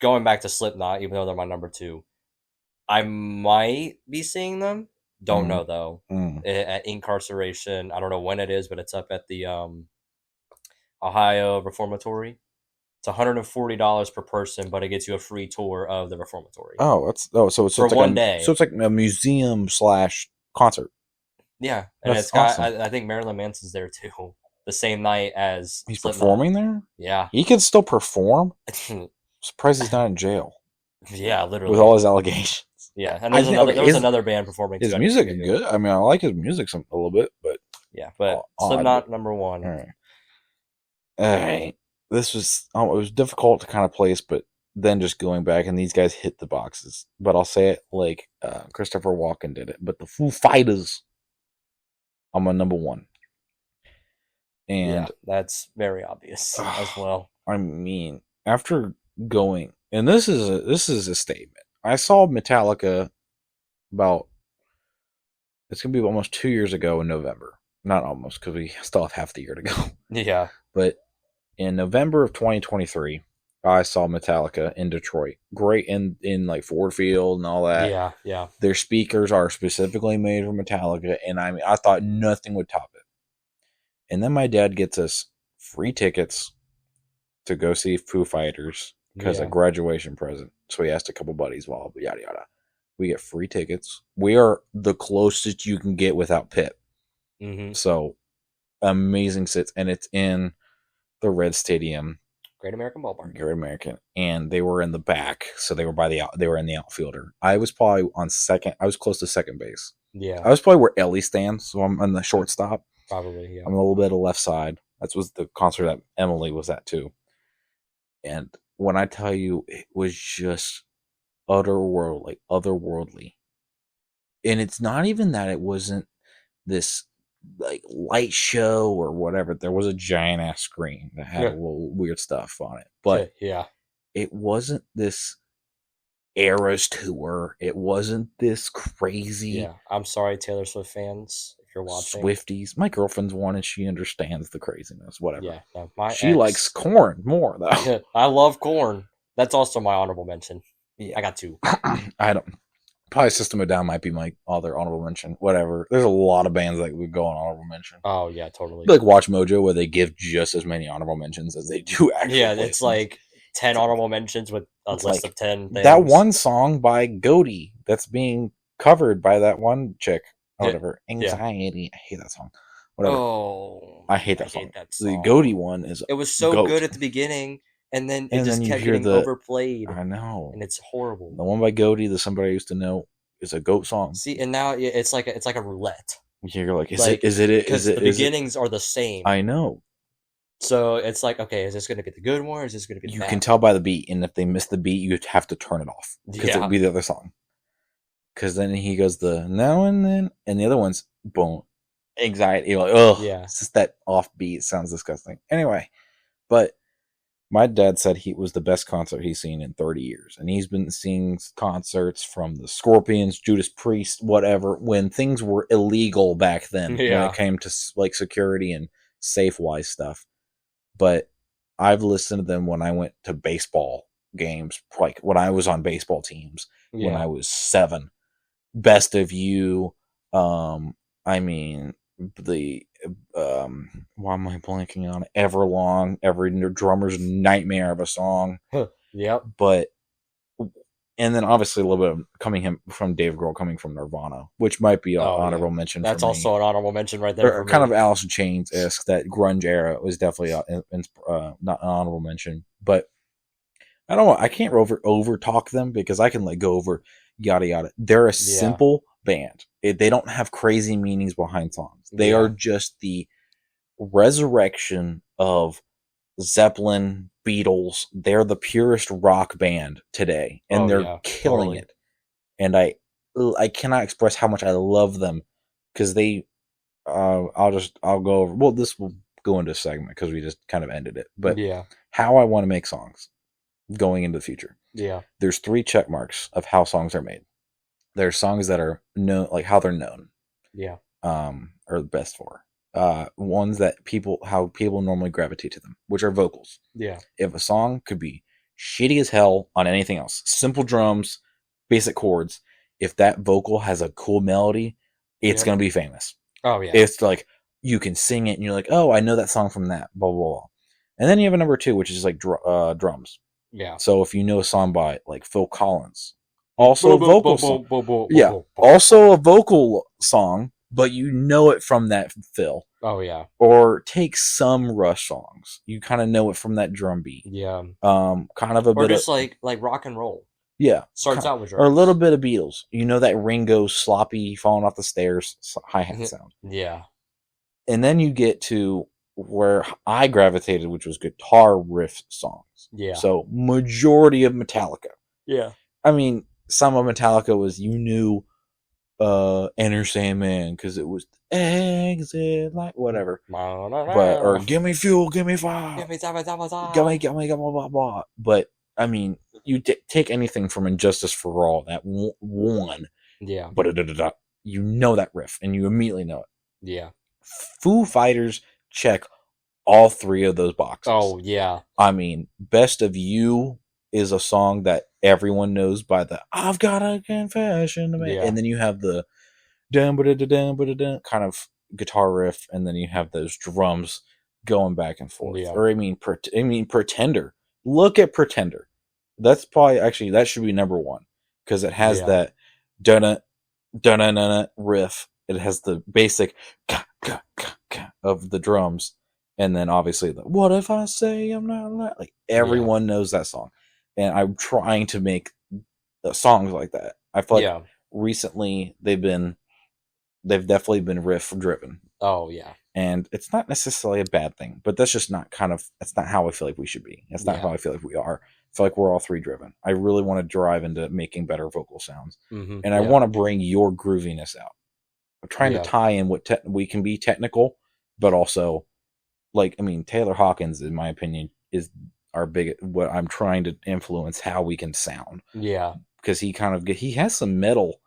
Speaker 1: going back to Slipknot, even though they're my number two, I might be seeing them. Don't know though. At Incarceration, I don't know when it is, but it's up at the Ohio Reformatory. It's $140 per person, but it gets you a free tour of the Reformatory.
Speaker 2: So it's
Speaker 1: for
Speaker 2: like
Speaker 1: one day.
Speaker 2: So it's like a museum / concert.
Speaker 1: Yeah, and it's got. Awesome. I think Marilyn Manson's there too. The same night as
Speaker 2: he's
Speaker 1: Slipknot.
Speaker 2: Performing there.
Speaker 1: Yeah,
Speaker 2: he can still perform. Surprised he's not in jail.
Speaker 1: Yeah, literally
Speaker 2: with all his allegations.
Speaker 1: Yeah, and there was another band performing.
Speaker 2: His music is good. I mean, I like his music a little bit, but
Speaker 1: yeah, but Slipknot number one.
Speaker 2: All right. This was it was difficult to kind of place, but then just going back and these guys hit the boxes. But I'll say it like Christopher Walken did it. But the Foo Fighters, I'm a number one. And
Speaker 1: that's very obvious as well.
Speaker 2: I mean, after going, and this is a statement. I saw Metallica it's gonna be almost 2 years ago in November. Not almost, because we still have half the year to go.
Speaker 1: Yeah,
Speaker 2: but in November of 2023, I saw Metallica in Detroit. Great in like Ford Field and all that.
Speaker 1: Yeah.
Speaker 2: Their speakers are specifically made for Metallica, and I mean, I thought nothing would top it. And then my dad gets us free tickets to go see Foo Fighters because a graduation present. So he asked a couple buddies, yada yada. We get free tickets. We are the closest you can get without pit.
Speaker 1: Mm-hmm.
Speaker 2: So amazing sits, and it's in the Red Stadium,
Speaker 1: Great American Ballpark.
Speaker 2: Great American, and they were in the back, so they were they were in the outfielder. I was probably on second. I was close to second base.
Speaker 1: Yeah,
Speaker 2: I was probably where Ellie stands, so I'm on the shortstop.
Speaker 1: Probably, yeah.
Speaker 2: I'm a little bit of left side. That was the concert that Emily was at too. And when I tell you, it was just otherworldly. And it's not even that it wasn't this like light show or whatever. There was a giant ass screen that had a little weird stuff on it, but it wasn't this Eras tour. It wasn't this crazy.
Speaker 1: Yeah, I'm sorry, Taylor Swift fans, if you're watching.
Speaker 2: Swifties. My girlfriend's one, and she understands the craziness. Whatever.
Speaker 1: Yeah, no,
Speaker 2: she likes Korn more though.
Speaker 1: I love Korn. That's also my honorable mention. Yeah, I got two.
Speaker 2: I don't. Probably System of a Down might be my other honorable mention. Whatever. There's a lot of bands that would go on honorable mention.
Speaker 1: Oh yeah, totally.
Speaker 2: Like Watch Mojo, where they give just as many honorable mentions as they do actual.
Speaker 1: Yeah, it's like 10 honorable mentions with a list of 10 things.
Speaker 2: That one song by Goaty that's being covered by that one chick. Or whatever. Anxiety. I hate that song. Whatever.
Speaker 1: Oh,
Speaker 2: I hate that song. The Goaty one is.
Speaker 1: It was so good at the beginning. And then it just kept getting overplayed.
Speaker 2: I know.
Speaker 1: And it's horrible.
Speaker 2: The one by Goaty, the Somebody I Used to Know, is a goat song.
Speaker 1: See, and now it's like a roulette.
Speaker 2: You're like, is it?
Speaker 1: Because the beginnings are the same.
Speaker 2: I know.
Speaker 1: So it's like, okay, is this going to be the good one or is this going to be the bad?
Speaker 2: You can tell by the beat, and if they miss the beat, you have to turn it off. Because it would be the other song. Because then he goes the now and then, and the other one's boom, anxiety. You're like, oh,
Speaker 1: Yeah.
Speaker 2: it's just that offbeat. Sounds disgusting. Anyway, but my dad said he was the best concert he's seen in 30 years. And he's been seeing concerts from the Scorpions, Judas Priest, whatever, when things were illegal back then when it
Speaker 1: Yeah.
Speaker 2: came to like security and safe wise stuff. But I've listened to them when I went to baseball games, like when I was on baseball teams, when I was 7. Best of You, I mean, the why am I blanking on it? Everlong, every drummer's nightmare of a song.
Speaker 1: Yep.
Speaker 2: But and then obviously a little bit of coming from Dave Grohl, coming from Nirvana, which might be an honorable mention.
Speaker 1: That's
Speaker 2: for me.
Speaker 1: Also an honorable mention right there.
Speaker 2: Or kind of Alice in Chains-esque, that grunge era was definitely not an honorable mention. But I don't know. I can't over talk them because I can go over yada yada. They're a simple band. They don't have crazy meanings behind songs. They are just the resurrection of Zeppelin, Beatles. They're the purest rock band today, and they're killing it. And I cannot express how much I love them because they. I'll go over. Well, this will go into a segment because we just kind of ended it. But how I want to make songs going into the future.
Speaker 1: Yeah.
Speaker 2: There's 3 check marks of how songs are made. There's songs that are known, like how they're known.
Speaker 1: Yeah.
Speaker 2: Are the best for. Ones that how people normally gravitate to them, which are vocals.
Speaker 1: Yeah.
Speaker 2: If a song could be shitty as hell on anything else, simple drums, basic chords, if that vocal has a cool melody, it's going to be famous.
Speaker 1: Oh, yeah.
Speaker 2: It's like, you can sing it and you're like, oh, I know that song from that, blah, blah, blah. And then you have a number 2, which is like drums.
Speaker 1: Yeah.
Speaker 2: So if you know a song by like Phil Collins, also a vocal song. Yeah. Also a vocal song, but you know it from that Phil.
Speaker 1: Oh, yeah.
Speaker 2: Or take some Rush songs. You kind of know it from that drum beat.
Speaker 1: Yeah.
Speaker 2: Kind of a bit
Speaker 1: of... Or just like rock and roll.
Speaker 2: Yeah.
Speaker 1: Starts out with drums.
Speaker 2: Or a little bit of Beatles. You know that Ringo sloppy falling off the stairs hi-hat sound.
Speaker 1: Yeah.
Speaker 2: And then you get to where I gravitated, which was guitar riff songs.
Speaker 1: Yeah.
Speaker 2: So majority of Metallica.
Speaker 1: Yeah.
Speaker 2: I mean, some of Metallica was, you knew Enter Sandman because it was exit, like whatever. But or give me fuel, give me fire, give me blah blah blah. But I mean, you take anything from Injustice for All, that one.
Speaker 1: Yeah.
Speaker 2: But you know that riff and you immediately know it.
Speaker 1: Yeah.
Speaker 2: Foo Fighters check all 3 of those boxes.
Speaker 1: Oh, yeah.
Speaker 2: I mean, Best of You is a song that everyone knows by the I've got a confession to make. Yeah. And then you have the kind of guitar riff, and then you have those drums going back and forth. Yeah. Or I mean Pretender. Look at Pretender. That's probably, actually, that should be number 1 because it has that dun-dun-dun-dun riff. It has the basic of the drums, and then obviously the "What if I say I'm not," like everyone knows that song. And I'm trying to make songs like that. I feel like recently they've definitely been riff driven.
Speaker 1: Oh yeah.
Speaker 2: And it's not necessarily a bad thing, but that's just not that's not how I feel like we should be. That's not how I feel like we are. I feel like we're all 3 driven. I really want to drive into making better vocal sounds.
Speaker 1: Mm-hmm.
Speaker 2: And I want to bring your grooviness out. I'm trying to tie in what we can be technical, but also, like, I mean, Taylor Hawkins, in my opinion, is our what I'm trying to influence how we can sound.
Speaker 1: Yeah.
Speaker 2: Because he has some metal,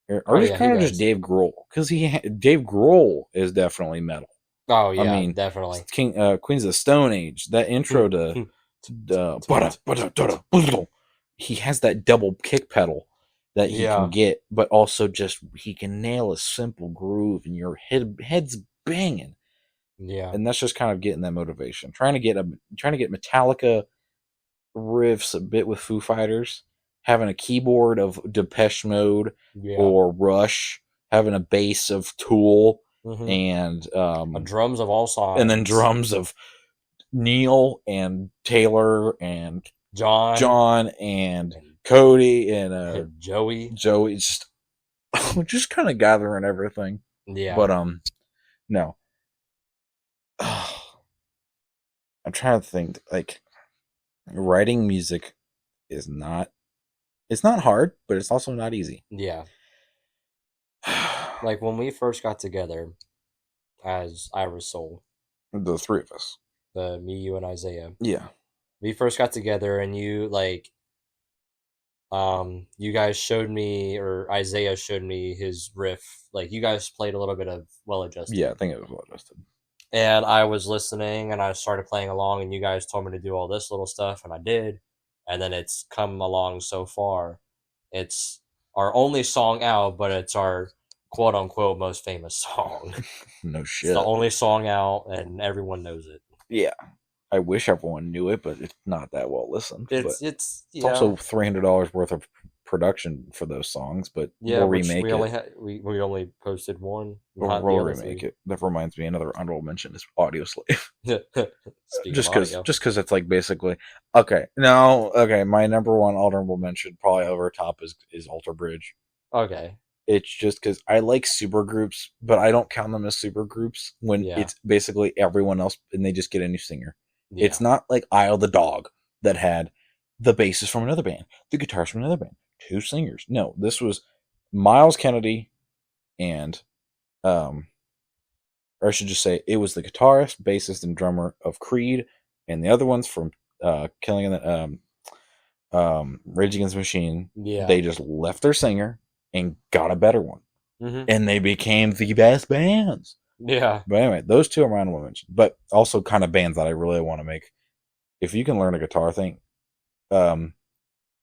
Speaker 2: or he's kind of just Dave Grohl. Because Dave Grohl is definitely metal.
Speaker 1: Oh yeah, I mean, definitely.
Speaker 2: Queens of the Stone Age, that intro to he has that double kick pedal that he can get, but also just he can nail a simple groove and your head's banging.
Speaker 1: Yeah.
Speaker 2: And that's just kind of getting that motivation. Trying to get Metallica riffs a bit with Foo Fighters, having a keyboard of Depeche Mode or Rush, having a bass of Tool, and
Speaker 1: drums of all sides,
Speaker 2: and then drums of Neil and Taylor and John and Cody and
Speaker 1: Joey.
Speaker 2: Just kind of gathering everything.
Speaker 1: Yeah.
Speaker 2: But no. I'm trying to think, like, writing music is not, it's not hard, but it's also not easy.
Speaker 1: Yeah. Like when we first got together, as Ira's soul.
Speaker 2: The three of us.
Speaker 1: Me, you, and Isaiah.
Speaker 2: Yeah.
Speaker 1: We first got together, and you you guys showed me, or Isaiah showed me his riff. Like you guys played a little bit of Well Adjusted.
Speaker 2: Yeah, I think it was Well Adjusted.
Speaker 1: And I was listening, and I started playing along, and you guys told me to do all this little stuff, and I did. And then it's come along so far. It's our only song out, but it's our quote unquote most famous song.
Speaker 2: No shit.
Speaker 1: It's the only song out, and everyone knows it.
Speaker 2: Yeah. I wish everyone knew it, but it's not that well listened.
Speaker 1: It's
Speaker 2: also $300 worth of production for those songs, but we'll remake it.
Speaker 1: We only posted one.
Speaker 2: We'll remake it. That reminds me, another honorable mention is Audio Slave. just because it's like basically okay. My number one honorable mention probably over top is Alter Bridge.
Speaker 1: Okay.
Speaker 2: It's just because I like super groups, but I don't count them as super groups when it's basically everyone else and they just get a new singer. Yeah. It's not like Isle the Dog that had the bassist from another band, the guitarist from another band, two singers. No, this was Miles Kennedy and, or I should just say it was the guitarist, bassist, and drummer of Creed, and the other ones from Killing the Rage Against the Machine. Yeah. They just left their singer and got a better one. Mm-hmm. And they became the best bands.
Speaker 1: Yeah.
Speaker 2: But anyway, those two are my honorable mentions. But also kind of bands that I really want to make. If you can learn a guitar thing,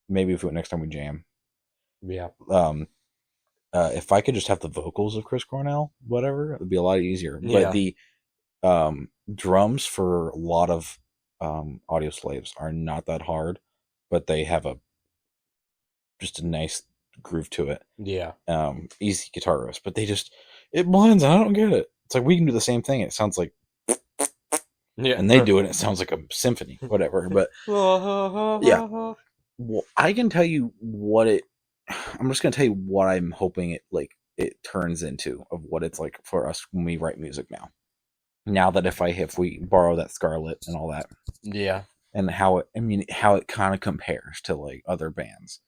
Speaker 2: maybe if next time we jam.
Speaker 1: Yeah.
Speaker 2: If I could just have the vocals of Chris Cornell, whatever, it would be a lot easier. Yeah. But the drums for a lot of Audio Slaves are not that hard, but they have just a nice groove to it.
Speaker 1: Yeah.
Speaker 2: Easy guitar riffs, but it blends, and I don't get it. It's like we can do the same thing. It sounds like, yeah, and they do it. And it sounds like a symphony, whatever. But yeah, well, I can tell you I'm just gonna tell you what I'm hoping it turns into of what it's like for us when we write music now. Now that if we borrow that Scarlet and all that,
Speaker 1: yeah,
Speaker 2: and how it kind of compares to like other bands.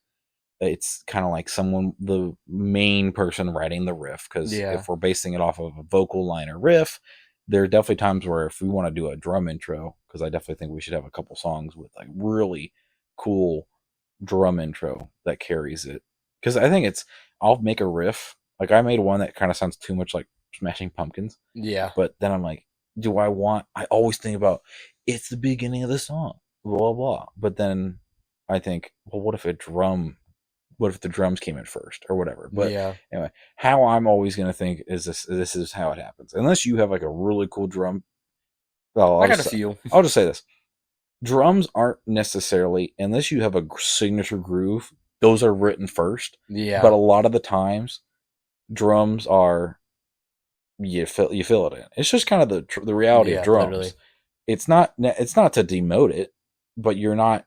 Speaker 2: It's kind of like the main person writing the riff, because if we're basing it off of a vocal line or riff, there are definitely times where if we want to do a drum intro, because I definitely think we should have a couple songs with like really cool drum intro that carries it. Because I think I'll make a riff. Like I made one that kind of sounds too much like Smashing Pumpkins.
Speaker 1: Yeah.
Speaker 2: But then I'm like, I always think about, it's the beginning of the song, blah, blah, blah. But then I think, well, what if the drums came in first or whatever? But anyway, how I'm always going to think is this is how it happens. Unless you have like a really cool drum. Well,
Speaker 1: I got a few.
Speaker 2: I'll just say this. Drums aren't necessarily, unless you have a signature groove, those are written first.
Speaker 1: Yeah.
Speaker 2: But a lot of the times, drums are, you feel it in. It's just kind of the reality of drums. Literally. It's not to demote it, but you're not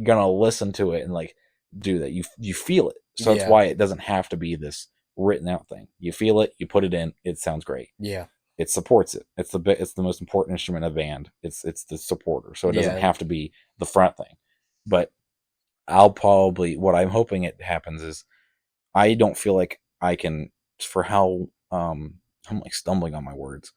Speaker 2: gonna listen to it and like do that. You feel it, so that's why it doesn't have to be this written out thing. You feel it, you put it in, it sounds great.
Speaker 1: Yeah,
Speaker 2: it supports it. It's the most important instrument of a band. It's the supporter, so it doesn't have to be the front thing. But what I'm hoping it happens is, I don't feel like I can, for how I'm like stumbling on my words,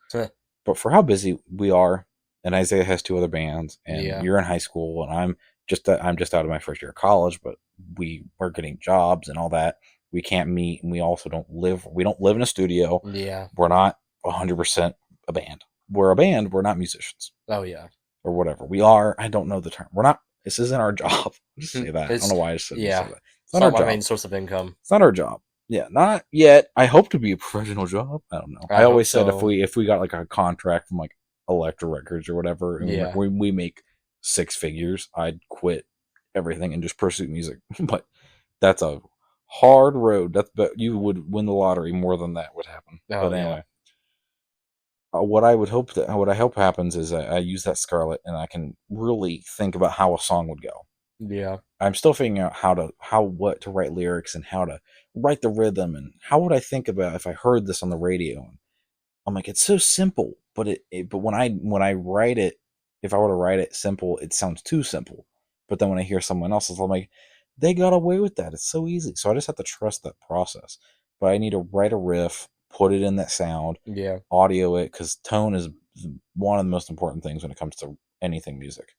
Speaker 2: but for how busy we are, and Isaiah has two other bands, and you're in high school, and I'm just out of my first year of college, but we are getting jobs and all that. We can't meet, and we also don't live in a studio.
Speaker 1: Yeah.
Speaker 2: We're not 100% a band. We're a band, we're not musicians.
Speaker 1: Oh yeah.
Speaker 2: Or whatever. We are, I don't know the term. We're not, this isn't our job. I'll just say that. I don't know why I just said that.
Speaker 1: It's not our main source of income.
Speaker 2: It's not our job. Yeah, not yet. I hope to be a professional job. I don't know. I always said if we got like a contract from like Elektra Records or whatever, and we make six figures, I'd quit everything and just pursue music. But that's a hard road. But you would win the lottery more than that would happen. But anyway, what I hope happens is I use that Scarlet and I can really think about how a song would go.
Speaker 1: Yeah,
Speaker 2: I'm still figuring out what to write lyrics and how to write the rhythm, and how would I think about if I heard this on the radio. And I'm like, it's so simple, but but when I write it, if I were to write it simple, it sounds too simple. But then when I hear someone else's, I'm like, they got away with that. It's so easy. So I just have to trust that process. But I need to write a riff, put it in that sound, audio it, because tone is one of the most important things when it comes to anything music.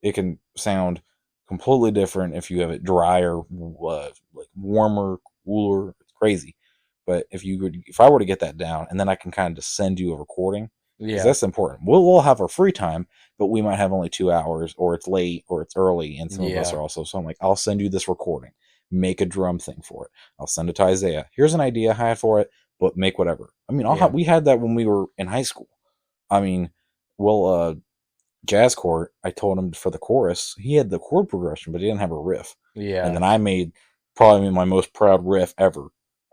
Speaker 2: It can sound completely different if you have it drier, like warmer, cooler. It's crazy. But if I were to get that down, and then I can kind of just send you a recording, because that's important. We'll all have our free time, but we might have only 2 hours, or it's late, or it's early, and some of us are also. So I'm like, I'll send you this recording. Make a drum thing for it. I'll send it to Isaiah. Here's an idea I had for it, but make whatever. I mean, we had that when we were in high school. I mean, Jazz Court, I told him for the chorus, he had the chord progression, but he didn't have a riff.
Speaker 1: Yeah.
Speaker 2: And then I made probably my most proud riff ever.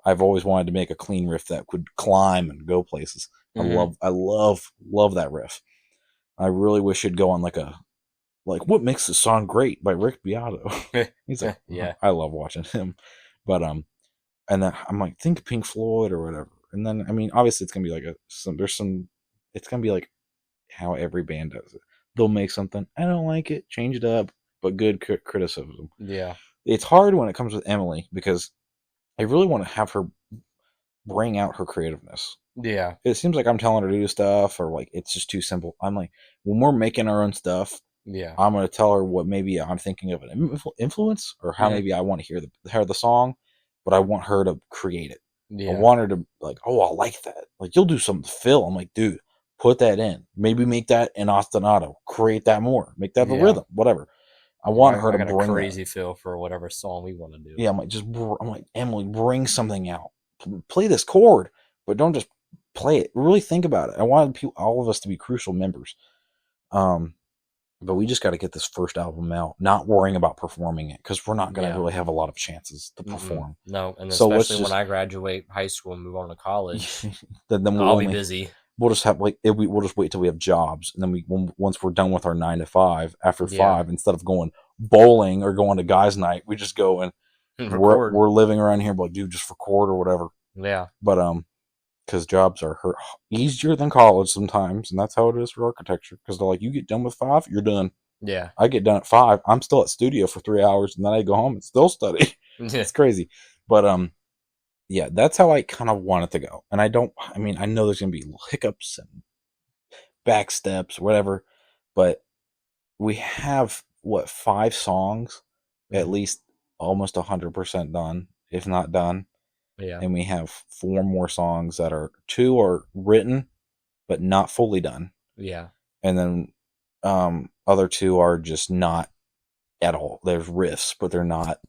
Speaker 2: I've always wanted to make a clean riff that could climb and go places. Mm-hmm. I love that riff. I really wish it'd go on like What Makes This Song Great by Rick Beato. He's like,
Speaker 1: yeah.
Speaker 2: I love watching him. But, and then I'm like, think Pink Floyd or whatever. And then, I mean, obviously it's going to be like it's going to be like how every band does it. They'll make something, I don't like it, change it up, but good criticism.
Speaker 1: Yeah.
Speaker 2: It's hard when it comes with Emily, because I really want to have her bring out her creativeness.
Speaker 1: Yeah.
Speaker 2: It seems like I'm telling her to do stuff, or like it's just too simple. I'm like, when we're making our own stuff, I'm going to tell her what maybe I'm thinking of an influence, or how maybe I want to hear the song, but I want her to create it. Yeah. I want her to like, oh, I like that. Like, you'll do something to Phil. I'm like, dude, put that in. Maybe make that an ostinato. Create that more. Make that the rhythm. Whatever. I want her to bring
Speaker 1: a crazy feel for whatever song we want to do.
Speaker 2: Yeah, I'm like, Emily, bring something out. Play this chord, but don't just play it. Really think about it. I wanted all of us to be crucial members. But we just got to get this first album out, not worrying about performing it, because we're not going to really have a lot of chances to perform.
Speaker 1: Mm-hmm. No, and especially when I graduate high school and move on to college, then I'll be busy.
Speaker 2: We'll just have we'll just wait till we have jobs, and then once we're done with our 9 to 5, after 5, instead of going bowling or going to guys' night, we just go and we're living around here, but dude, just record or whatever.
Speaker 1: Yeah,
Speaker 2: but because jobs are easier than college sometimes, and that's how it is for architecture. Because they're like, you get done with 5, you're done.
Speaker 1: Yeah,
Speaker 2: I get done at 5, I'm still at studio for 3 hours, and then I go home and still study. It's crazy, but yeah, that's how I kind of want it to go. And I know there's gonna be hiccups and back steps, whatever, but we have 5 songs, at least almost 100% done, if not done.
Speaker 1: Yeah.
Speaker 2: And we have 4 more songs that 2 are written, but not fully done.
Speaker 1: Yeah.
Speaker 2: And then other 2 are just not at all. There's riffs, but they're not.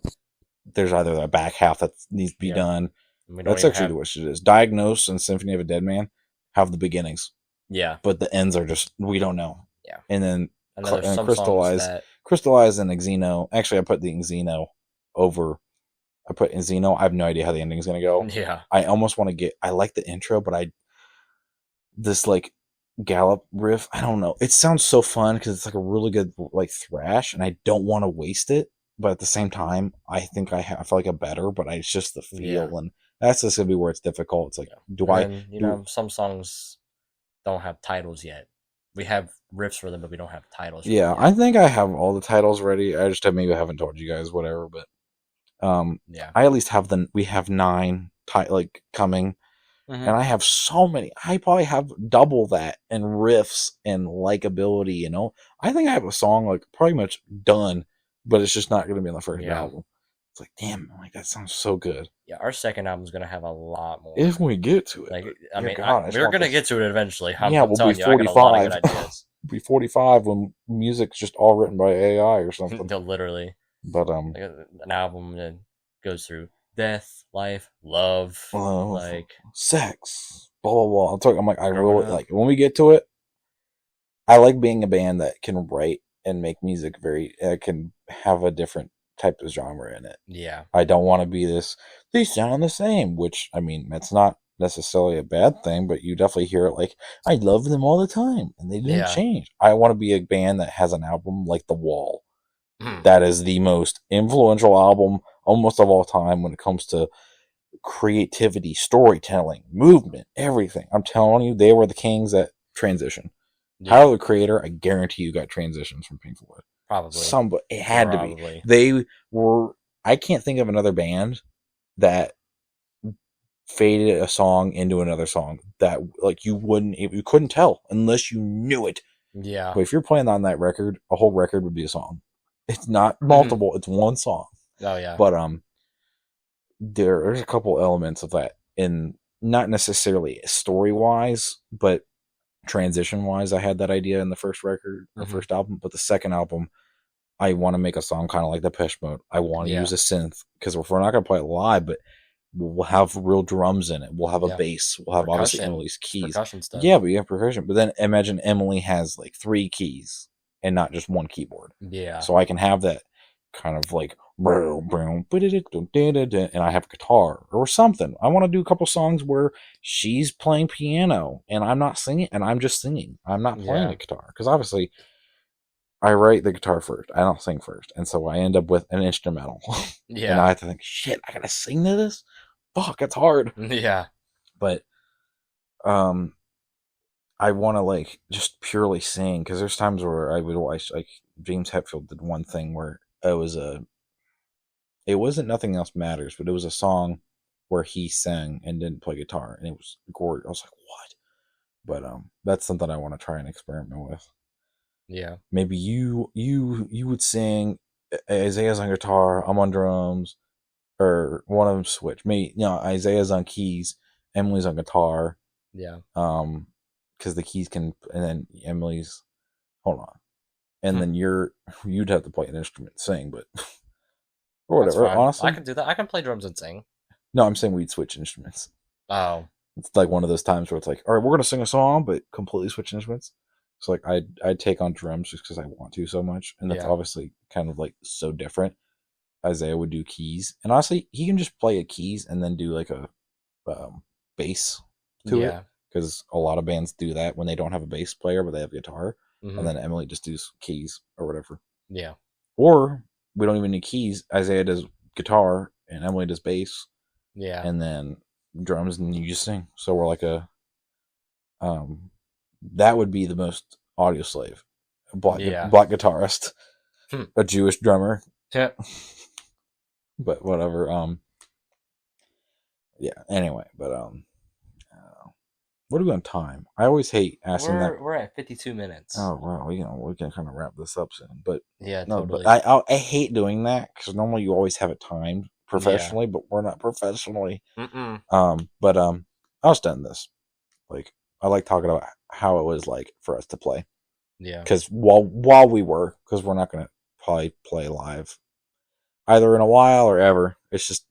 Speaker 2: There's either a back half that needs to be done. That's actually what it is. Diagnose and Symphony of a Dead Man have the beginnings.
Speaker 1: Yeah.
Speaker 2: But the ends are just, we don't know.
Speaker 1: Yeah.
Speaker 2: And then
Speaker 1: Crystallize
Speaker 2: and Xeno. Actually, I put the Xeno over. I put in Xeno. I have no idea how the ending's going to go.
Speaker 1: Yeah.
Speaker 2: I almost want to I like the intro, but this like gallop riff, I don't know. It sounds so fun because it's like a really good like thrash, and I don't want to waste it. But at the same time, I think I feel like a better, but it's just the feel, and that's just going to be where it's difficult. It's like,
Speaker 1: some songs don't have titles yet. We have riffs for them, but we don't have titles.
Speaker 2: Yeah, I think I have all the titles ready. I just maybe haven't told you guys, whatever, but I at least have we have 9 coming, and I have so many. I probably have double that in riffs and likability. I think I have a song like pretty much done, but it's just not going to be on the first album. It's like, damn, that sounds so good.
Speaker 1: Yeah, our second album is going to have a lot more.
Speaker 2: If we get to it.
Speaker 1: We're going to get to it eventually.
Speaker 2: We'll be 45. We'll be 45 when music's just all written by AI or something.
Speaker 1: Literally.
Speaker 2: But
Speaker 1: an album that goes through death, life, love,
Speaker 2: sex, blah blah blah. I'm like, I really like when we get to it. I like being a band that can write and make music can have a different type of genre in it.
Speaker 1: Yeah,
Speaker 2: I don't want to be they sound the same, which that's not necessarily a bad thing, but you definitely hear it like, I love them all the time and they didn't change. I want to be a band that has an album like The Wall. That is the most influential album almost of all time when it comes to creativity, storytelling, movement, everything. I'm telling you, they were the kings at transition. Tyler, the Creator, I guarantee you got transitions from Pink Floyd.
Speaker 1: Probably.
Speaker 2: It had to be. They were, I can't think of another band that faded a song into another song that like you couldn't tell unless you knew it.
Speaker 1: Yeah.
Speaker 2: But if you're playing on that record, a whole record would be a song. It's not multiple, it's one song.
Speaker 1: Oh yeah.
Speaker 2: But there's a couple elements of that in, not necessarily story wise, but transition wise. I had that idea in the first record or first album, but the second album, I want to make a song kind of like Depeche Mode. I want to use a synth, because if we're not going to play it live, but we'll have real drums in it. We'll have a bass. We'll have obviously Emily's keys.
Speaker 1: Percussion stuff.
Speaker 2: Yeah, but you have percussion. But then imagine Emily has like 3 keys and not just one keyboard.
Speaker 1: Yeah.
Speaker 2: So I can have that kind of like, and I have a guitar or something. I want to do a couple songs where she's playing piano and I'm not singing, and I'm just singing. I'm not playing the guitar, because obviously I write the guitar first. I don't sing first. And so I end up with an instrumental.
Speaker 1: Yeah.
Speaker 2: And I have to think, shit, I gotta sing to this? Fuck, it's hard.
Speaker 1: Yeah.
Speaker 2: But I want to like just purely sing, because there's times where I would watch, like James Hetfield did one thing where it wasn't Nothing Else Matters, but it was a song where he sang and didn't play guitar, and it was gorgeous. I was like, what? But that's something I want to try and experiment with.
Speaker 1: Yeah.
Speaker 2: Maybe you would sing, Isaiah's on guitar, I'm on drums, or one of them switch. Isaiah's on keys, Emily's on guitar.
Speaker 1: Yeah.
Speaker 2: Because the keys can, and then Emily's, hold on, and then you'd have to play an instrument, sing, but or whatever. Honestly,
Speaker 1: I can do that. I can play drums and sing.
Speaker 2: No, I'm saying we'd switch instruments.
Speaker 1: Oh,
Speaker 2: it's like one of those times where it's like, all right, we're gonna sing a song, but completely switch instruments. So like I'd take on drums just because I want to so much, and that's obviously kind of like so different. Isaiah would do keys, and honestly, he can just play a keys and then do like a bass to it, because a lot of bands do that when they don't have a bass player but they have a guitar, and then Emily just does keys or whatever.
Speaker 1: Yeah.
Speaker 2: Or we don't even need keys. Isaiah does guitar and Emily does bass.
Speaker 1: Yeah.
Speaker 2: And then drums, and you just sing. So we're like that would be the most audio slave. Black guitarist, a Jewish drummer.
Speaker 1: Yeah.
Speaker 2: But whatever. Yeah. Anyway, but what are we on time? I always hate asking that.
Speaker 1: We're at 52 minutes.
Speaker 2: Oh wow, we can kind of wrap this up soon. But
Speaker 1: yeah,
Speaker 2: no,
Speaker 1: totally.
Speaker 2: But I hate doing that, because normally you always have it timed professionally, but we're not professionally. But I'll stand this. Like, I like talking about how it was like for us to play.
Speaker 1: Yeah.
Speaker 2: Because while we were, because we're not gonna probably play live either in a while or ever. It's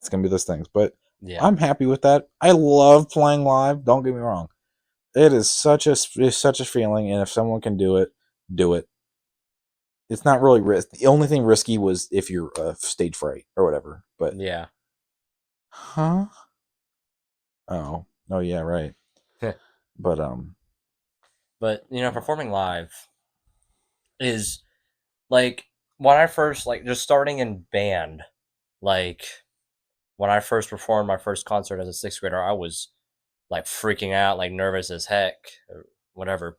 Speaker 2: gonna be those things. But I'm happy with that. I love playing live. Don't get me wrong. It is such a feeling, and if someone can do it, do it. It's not really risk. The only thing risky was if you're stage fright or whatever. But
Speaker 1: yeah.
Speaker 2: Huh? Oh yeah, right. But
Speaker 1: performing live is like when I first just starting in band, like when I first performed my first concert as a 6th grader, I was like freaking out, like nervous as heck or whatever.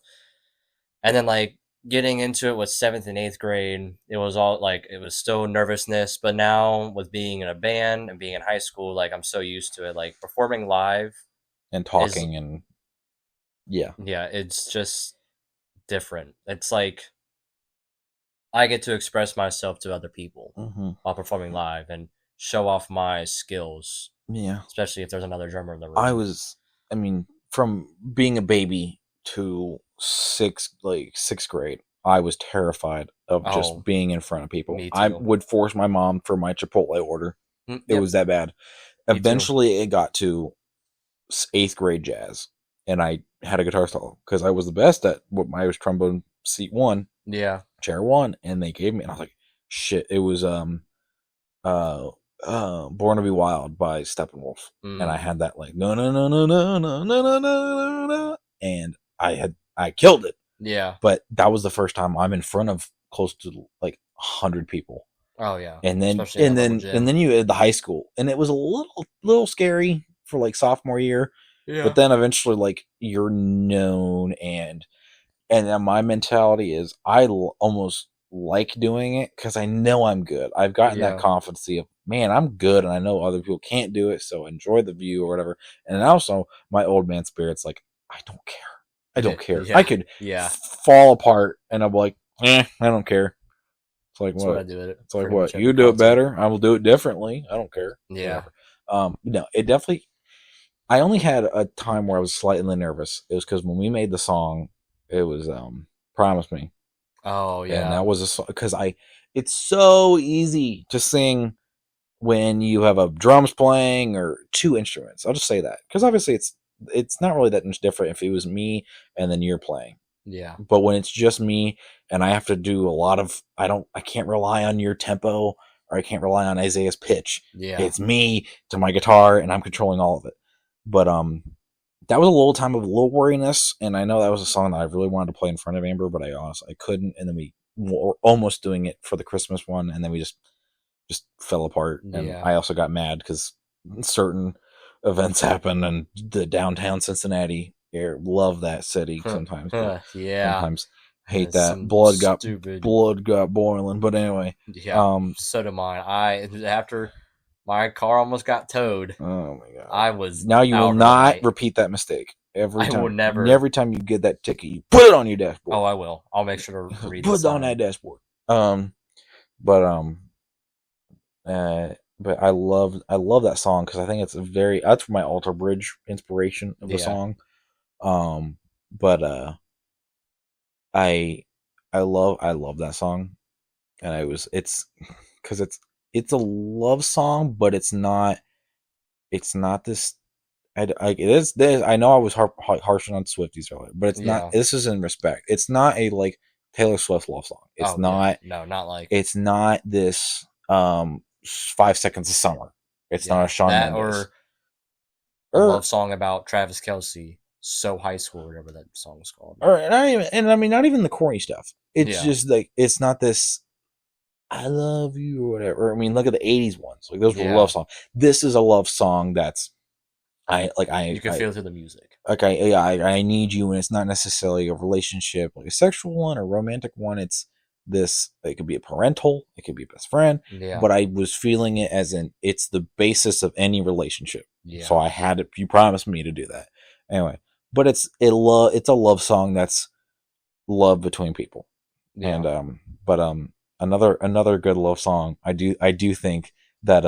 Speaker 1: And then like getting into it with 7th and 8th grade, it was all like, it was still nervousness. But now with being in a band and being in high school, like I'm so used to it. Like performing live
Speaker 2: and talking and yeah,
Speaker 1: it's just different. It's like I get to express myself to other people while performing live and show off my skills.
Speaker 2: Yeah.
Speaker 1: Especially if there's another drummer in the room.
Speaker 2: From being a baby to sixth grade, I was terrified of just being in front of people. I would force my mom for my Chipotle order. It was that bad. Eventually, it got to 8th grade jazz, and I had a guitar solo because I was the best at what I was trombone seat 1.
Speaker 1: Yeah.
Speaker 2: Chair 1, and they gave me, and I was like, shit. It was Born to Be Wild by Steppenwolf, and I had that like no, and I killed it.
Speaker 1: Yeah.
Speaker 2: But that was the first time I'm in front of close to like 100 people.
Speaker 1: Oh yeah.
Speaker 2: And then you had the high school, and it was a little scary for like sophomore year. Yeah. But then eventually like you're known, and then my mentality is I almost like doing it because I know I'm good. I've gotten that confidence of, man, I'm good, and I know other people can't do it, so enjoy the view or whatever. And also, my old man spirit's like, I don't care. I don't care. I could fall apart, and I'm like, I don't care. It's like, what? It's like, what? You do it better. I will do it differently. I don't care.
Speaker 1: Yeah.
Speaker 2: No, it definitely. I only had a time where I was slightly nervous. It was because when we made the song, it was "Promise Me."
Speaker 1: Oh yeah,
Speaker 2: and that was a because it's so easy to sing when you have a drums playing or two instruments. I'll just say that because obviously it's not really that much different if it was me and then you're playing.
Speaker 1: Yeah.
Speaker 2: But when it's just me and I have to do a lot of, I can't rely on your tempo or I can't rely on Isaiah's pitch.
Speaker 1: Yeah.
Speaker 2: It's me to my guitar and I'm controlling all of it. But that was a little time of a little worriness, and I know that was a song that I really wanted to play in front of Amber, but I couldn't, and then we were almost doing it for the Christmas one, and then we just fell apart, and I also got mad because certain events happen, and the downtown Cincinnati love that city sometimes. Sometimes hate that blood got boiling, but anyway.
Speaker 1: So do mine. After my car almost got towed.
Speaker 2: Oh my god!
Speaker 1: I was
Speaker 2: now you will not repeat that mistake every time.
Speaker 1: I will never.
Speaker 2: Every time you get that ticket, you put it on your dashboard.
Speaker 1: Oh, I will. I'll make sure to read
Speaker 2: put it on that dashboard. But I love that song because I think it's that's my Alter Bridge inspiration of the song. But I love that song, and it's because it's a love song, but it's not this. It is this. I know I was harshing on Swifties earlier, but it's not. This is in respect. It's not a like Taylor Swift love song. It's not.
Speaker 1: No, not like.
Speaker 2: It's not this. 5 Seconds of Summer. It's not a Shawn Mendes
Speaker 1: or a love song about Travis Kelce. So High School, whatever that song is called.
Speaker 2: And I mean, not even the corny stuff. It's just like it's not this. I love you or whatever. I mean, look at the '80s ones. Like those were love songs. This is a love song that's you
Speaker 1: can feel through the music.
Speaker 2: Okay, I need you, and it's not necessarily a relationship like a sexual one or romantic one. It's this. It could be a parental. It could be a best friend.
Speaker 1: Yeah.
Speaker 2: But I was feeling it as in it's the basis of any relationship. Yeah. So I had to. You promised me to do that anyway. But it's a love song that's love between people. Yeah. And another good love song. I do think that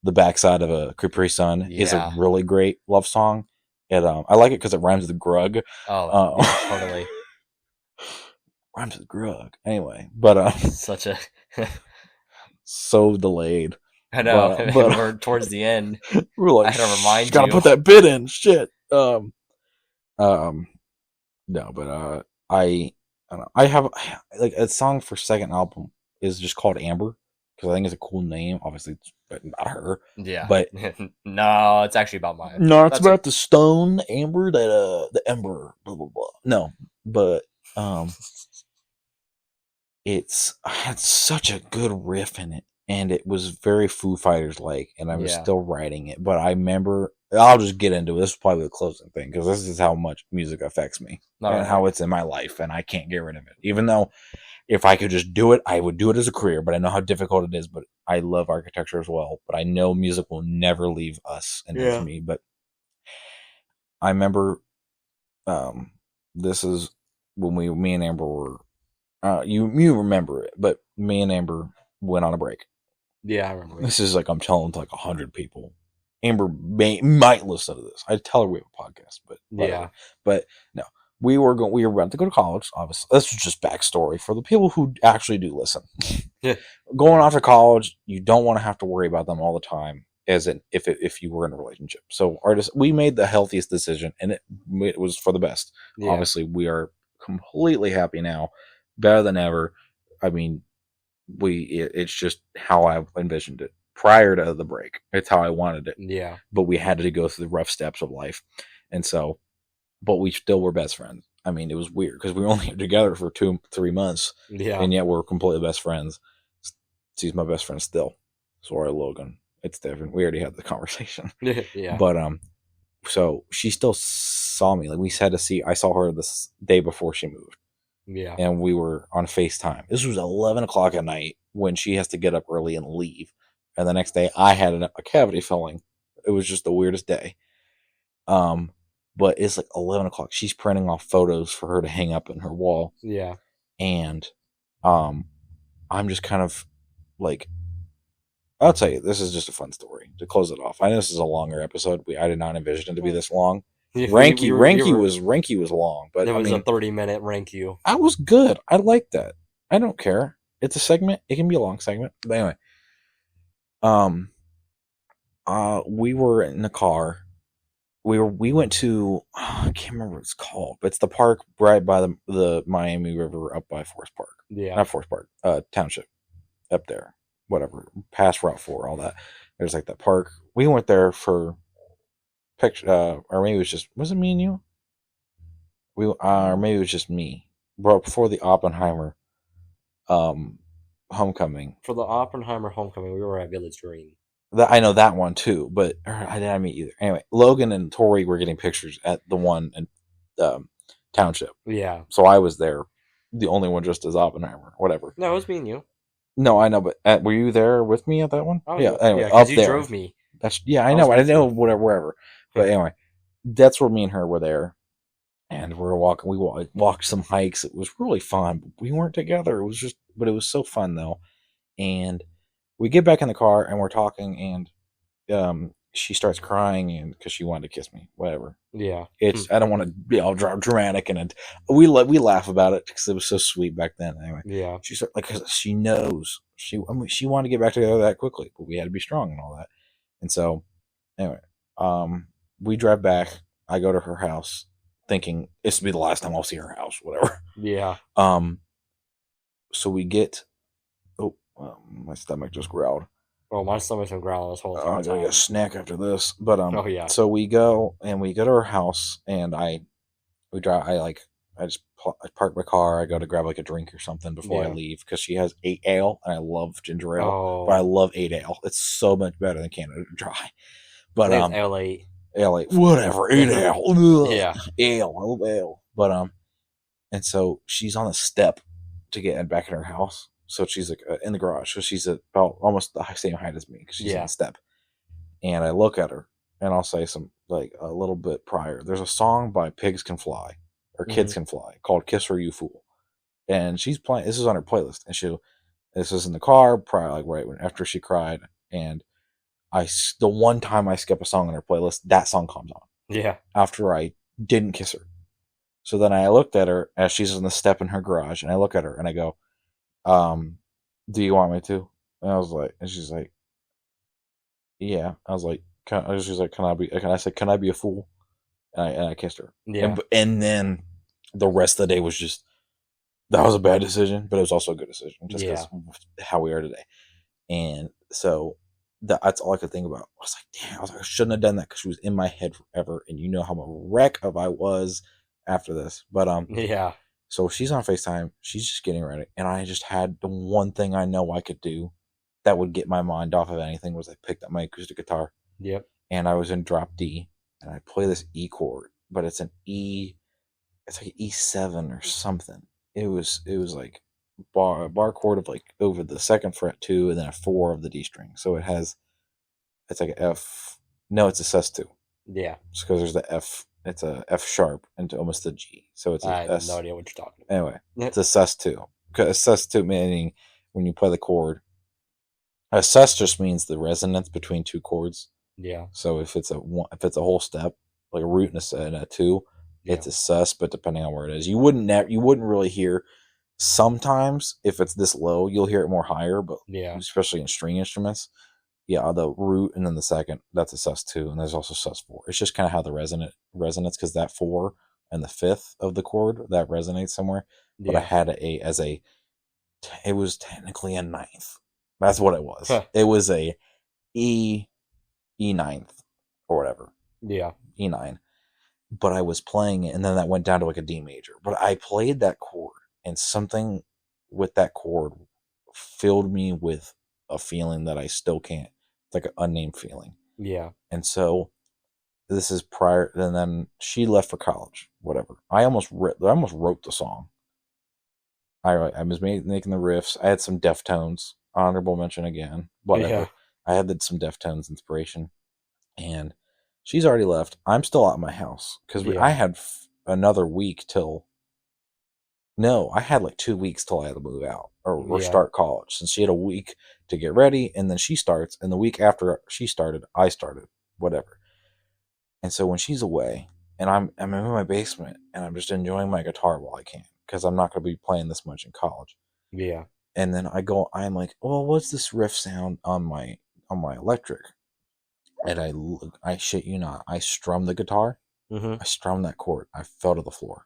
Speaker 2: the backside of a Capri Sun is a really great love song. I like it because it rhymes with grug.
Speaker 1: Totally.
Speaker 2: Rhymes with grug. Anyway, but
Speaker 1: such a
Speaker 2: so delayed.
Speaker 1: I know. But we're towards the end.
Speaker 2: We're like,
Speaker 1: I had to remind you.
Speaker 2: Gotta put that bit in. Shit. No, but I don't know. I have like a song for second album is just called Amber because I think it's a cool name. Obviously, it's about her.
Speaker 1: Yeah.
Speaker 2: But
Speaker 1: no, it's actually about mine.
Speaker 2: No, it's about the stone amber that the ember blah blah blah. No, but it had such a good riff in it, and it was very Foo Fighters like, and I was still writing it. But I remember, I'll just get into it. This is probably the closing thing because this is how much music affects me how it's in my life, and I can't get rid of it. Even though if I could just do it, I would do it as a career. But I know how difficult it is. But I love architecture as well. But I know music will never leave us and leave me. But I remember, this is when me and Amber were. You remember it, but me and Amber went on a break.
Speaker 1: Yeah, I remember.
Speaker 2: This is like I'm telling to like 100 people. Amber might listen to this. I tell her we have a podcast, but no, we were about to go to college. Obviously, this was just backstory for the people who actually do listen. Going off to college, you don't want to have to worry about them all the time, as if you were in a relationship. So we made the healthiest decision, and it was for the best. Yeah. Obviously, we are completely happy now. Better than ever. I mean, it's just how I envisioned it prior to the break. It's how I wanted it.
Speaker 1: Yeah.
Speaker 2: But we had to go through the rough steps of life. And so, but we still were best friends. I mean, it was weird because we were only together for 2-3 months.
Speaker 1: Yeah.
Speaker 2: And yet we're completely best friends. She's my best friend still. Sorry, Logan. It's different. We already had the conversation.
Speaker 1: Yeah.
Speaker 2: But, so she still saw me. Like I saw her this day before she moved.
Speaker 1: Yeah.
Speaker 2: and we were on FaceTime. This was 11 o'clock at night when she has to get up early and leave. And the next day I had a cavity filling. It was just the weirdest day. But it's like 11 o'clock. She's printing off photos for her to hang up in her wall.
Speaker 1: Yeah.
Speaker 2: And I'm just kind of like, I'll tell you, this is just a fun story to close it off. I know this is a longer episode. I did not envision it to be this long. Ranky was long, but
Speaker 1: it was a 30-minute rank you.
Speaker 2: I was good. I like that. I don't care. It's a segment. It can be a long segment. But anyway, we were in the car. We went to, I can't remember what it's called, but it's the park right by the Miami River up by Forest Park.
Speaker 1: Yeah.
Speaker 2: Not Forest Park, Township up there. Whatever. Past Route 4, all that. There's like that park. We went there for picture, or maybe it was just, was it me and you? Or maybe it was just me. But before the Oppenheimer homecoming.
Speaker 1: For the Oppenheimer homecoming, we were at Village Green.
Speaker 2: I know that one too, but I didn't meet either. Anyway, Logan and Tori were getting pictures at the one in Township.
Speaker 1: Yeah.
Speaker 2: So I was there, the only one just as Oppenheimer, whatever.
Speaker 1: No, it was me and you.
Speaker 2: No, I know, but were you there with me at that one?
Speaker 1: Oh,
Speaker 2: yeah. Anyway,
Speaker 1: yeah, up you there. Drove me.
Speaker 2: I know. I didn't know wherever. But anyway, that's where me and her were there, and we were walking. We walked some hikes. It was really fun. We weren't together. But it was so fun though. And we get back in the car and we're talking, and she starts crying, and because she wanted to kiss me, whatever.
Speaker 1: Yeah,
Speaker 2: I don't want to be all dramatic, and we laugh about it because it was so sweet back then. Anyway,
Speaker 1: yeah,
Speaker 2: she started because she knows she wanted to get back together that quickly, but we had to be strong and all that. And so, anyway, we drive back. I go to her house, thinking this will be the last time I'll see her house, whatever.
Speaker 1: Yeah.
Speaker 2: So we get. Oh, my stomach just growled.
Speaker 1: Oh, my stomach's been growling this whole time.
Speaker 2: I gotta get a snack after this. But
Speaker 1: oh yeah.
Speaker 2: So we go to her house, and we drive. I park my car. I go to grab like a drink or something before I leave because she has 8 ale, and I love ginger ale. But I love 8 ale. It's so much better than Canada Dry. But
Speaker 1: L8,
Speaker 2: whatever, 8 ale. Ugh.
Speaker 1: Yeah,
Speaker 2: ale. I love ale. But and so she's on a step to get back in her house. So she's like in the garage. So she's about almost the same height as me because she's on the step. And I look at her, and I'll say some like a little bit prior. There's a song by Pigs Can Fly or Kids Can Fly called "Kiss Her You Fool," and she's playing. This is on her playlist, and this is in the car prior, like right when after she cried. And the one time I skip a song on her playlist, that song comes on.
Speaker 1: Yeah.
Speaker 2: After I didn't kiss her, so then I looked at her as she's on the step in her garage, and I look at her and I go, do you want me to? And I was like, and she's like, yeah. I was like, she's like, can I be a fool? And I kissed her.
Speaker 1: Yeah.
Speaker 2: And then the rest of the day was just, that was a bad decision, but it was also a good decision, just because how we are today. And so that's all I could think about. I was like, damn, I shouldn't have done that because she was in my head forever. And you know how a wreck of I was after this. But
Speaker 1: yeah.
Speaker 2: So she's on FaceTime. She's just getting ready. And I just had the one thing I know I could do that would get my mind off of anything was I picked up my acoustic guitar.
Speaker 1: Yep.
Speaker 2: And I was in drop D. And I play this E chord. But it's an E. It's like an E7 or something. It was like bar chord of like over the second fret 2 and then a 4 of the D string. So it's like an F. No, it's a sus2.
Speaker 1: Yeah.
Speaker 2: It's because there's the F. It's a F sharp into almost the G. So it's
Speaker 1: I have no idea what you're talking about.
Speaker 2: Anyway, it's a sus2. Because sus2 meaning when you play the chord, a sus just means the resonance between two chords.
Speaker 1: Yeah.
Speaker 2: So if it's a whole step, like a root and a 2, it's a sus. But depending on where it is, you wouldn't really hear. Sometimes if it's this low, you'll hear it more higher. But especially in string instruments. Yeah, the root and then the second, that's a sus2, and there's also sus4. It's just kind of how the resonance, because that 4 and the 5th of the chord, that resonates somewhere. But I had it was technically a 9th. That's what it was. Huh. It was a E9th or whatever.
Speaker 1: Yeah.
Speaker 2: E9. But I was playing it, and then that went down to like a D major. But I played that chord, and something with that chord filled me with a feeling that I still can't. It's like an unnamed feeling.
Speaker 1: Yeah.
Speaker 2: And so this is prior, and then she left for college, whatever. I almost wrote the song. I was making the riffs. I had some Deftones, honorable mention again. Whatever. Yeah. I had some Deftones inspiration, and she's already left. I'm still at my house because I had another week till. No, I had like 2 weeks till I had to move out or start college. Since she had a week to get ready, and then she starts, and the week after she started, I started, whatever. And so when she's away, and I'm in my basement, and I'm just enjoying my guitar while I can, because I'm not going to be playing this much in college.
Speaker 1: Yeah.
Speaker 2: And then I'm like, well, what's this riff sound on my electric? And I shit you not, I strummed the guitar. I strummed that chord. I fell to the floor.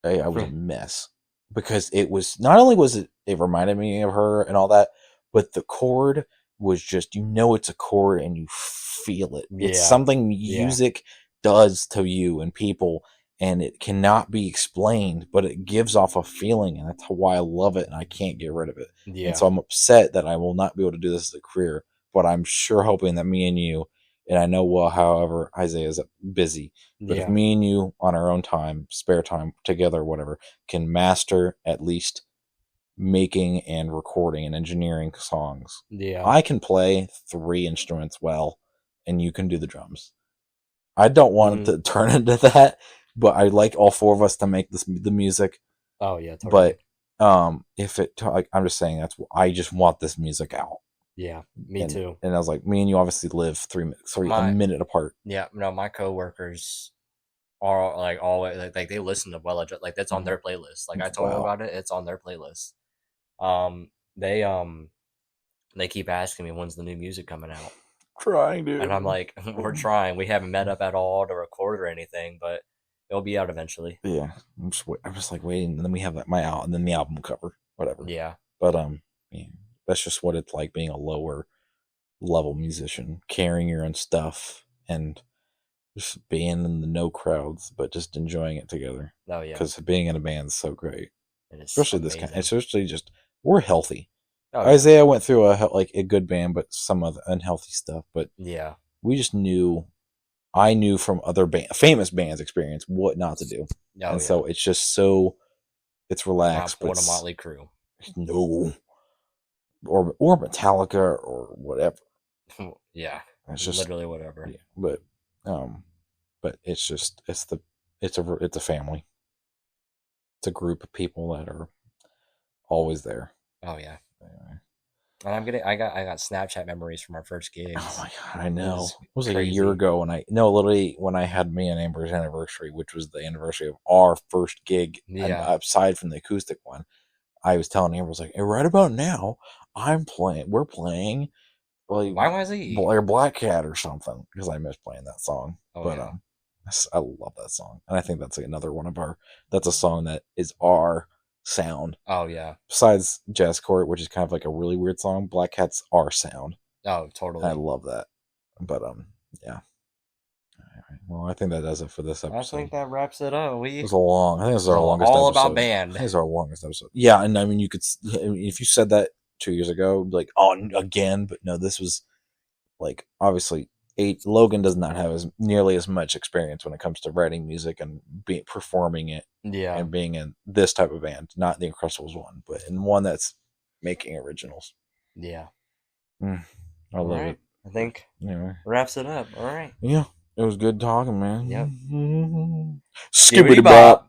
Speaker 2: I was a mess because it was not only was it reminded me of her and all that, but the chord was just, it's a chord and you feel it. Yeah. It's something music does to you and people, and it cannot be explained, but it gives off a feeling, and that's why I love it and I can't get rid of it. Yeah. And so I'm upset that I will not be able to do this as a career, but I'm sure hoping that me and you, and I know, well, however, Isaiah's busy, but if me and you on our own time, spare time, together, whatever, can master at least making and recording and engineering songs. Yeah. I can play 3 instruments well, and you can do the drums. I don't want it to turn into that, but I like all 4 of us to make the music.
Speaker 1: Oh, yeah, totally.
Speaker 2: But I'm just saying I just want this music out.
Speaker 1: Yeah, me too.
Speaker 2: And I was like, me and you obviously live a minute apart.
Speaker 1: Yeah, no, my coworkers are like always like they listen to Well Adjusted, like that's on their playlist. Like I told them about it, it's on their playlist. They keep asking me when's the new music coming out.
Speaker 2: Trying to,
Speaker 1: and I'm like, we're trying. We haven't met up at all to record or anything, but it'll be out eventually.
Speaker 2: Yeah, I'm just like waiting, and then we have and then the album cover, whatever.
Speaker 1: Yeah,
Speaker 2: but yeah, that's just what it's like being a lower level musician, carrying your own stuff and just being in the no crowds, but just enjoying it together.
Speaker 1: Oh yeah,
Speaker 2: because being in a band is so great.
Speaker 1: It is
Speaker 2: especially
Speaker 1: amazing.
Speaker 2: This kind. Especially just we're healthy. Oh, Isaiah went through a good band, but some other unhealthy stuff. But
Speaker 1: yeah,
Speaker 2: we just knew. I knew from other famous bands' experience what not to do, and so it's just so it's relaxed.
Speaker 1: Not a Motley Crue.
Speaker 2: No, or Metallica or whatever.
Speaker 1: Yeah,
Speaker 2: it's just
Speaker 1: literally whatever.
Speaker 2: Yeah, but it's just it's a family. It's a group of people that are always there.
Speaker 1: Oh yeah. Anyway. And I got Snapchat memories from our first gigs.
Speaker 2: Oh my god, I know. It was like a year ago literally when I had me and Amber's anniversary, which was the anniversary of our first gig. Yeah. And aside from the acoustic one, I was telling Amber, I was like, hey, right about now, we're playing like
Speaker 1: YYZ
Speaker 2: or Black Cat or something, because I miss playing that song. Oh, but yeah. I love that song, and I think that's another one of that's a song that is our sound.
Speaker 1: Oh yeah.
Speaker 2: Besides Jazz Court, which is kind of like a really weird song, Black Cat's our sound.
Speaker 1: Oh, totally.
Speaker 2: And I love that. But yeah. Well, I think that does it for this episode.
Speaker 1: I think that wraps it up.
Speaker 2: It was I think this is our longest
Speaker 1: all
Speaker 2: episode.
Speaker 1: All about band.
Speaker 2: I think it's our longest episode. Yeah, and I mean, if you said that 2 years ago, like, oh, again, but no, this was like obviously Logan does not have nearly as much experience when it comes to writing music and performing it.
Speaker 1: Yeah,
Speaker 2: and being in this type of band, not the Incrustables one, but in one that's making originals.
Speaker 1: Yeah,
Speaker 2: I love it.
Speaker 1: I think wraps it up. All right.
Speaker 2: Yeah, it was good talking, man.
Speaker 1: Yep.
Speaker 2: Skibbity bop.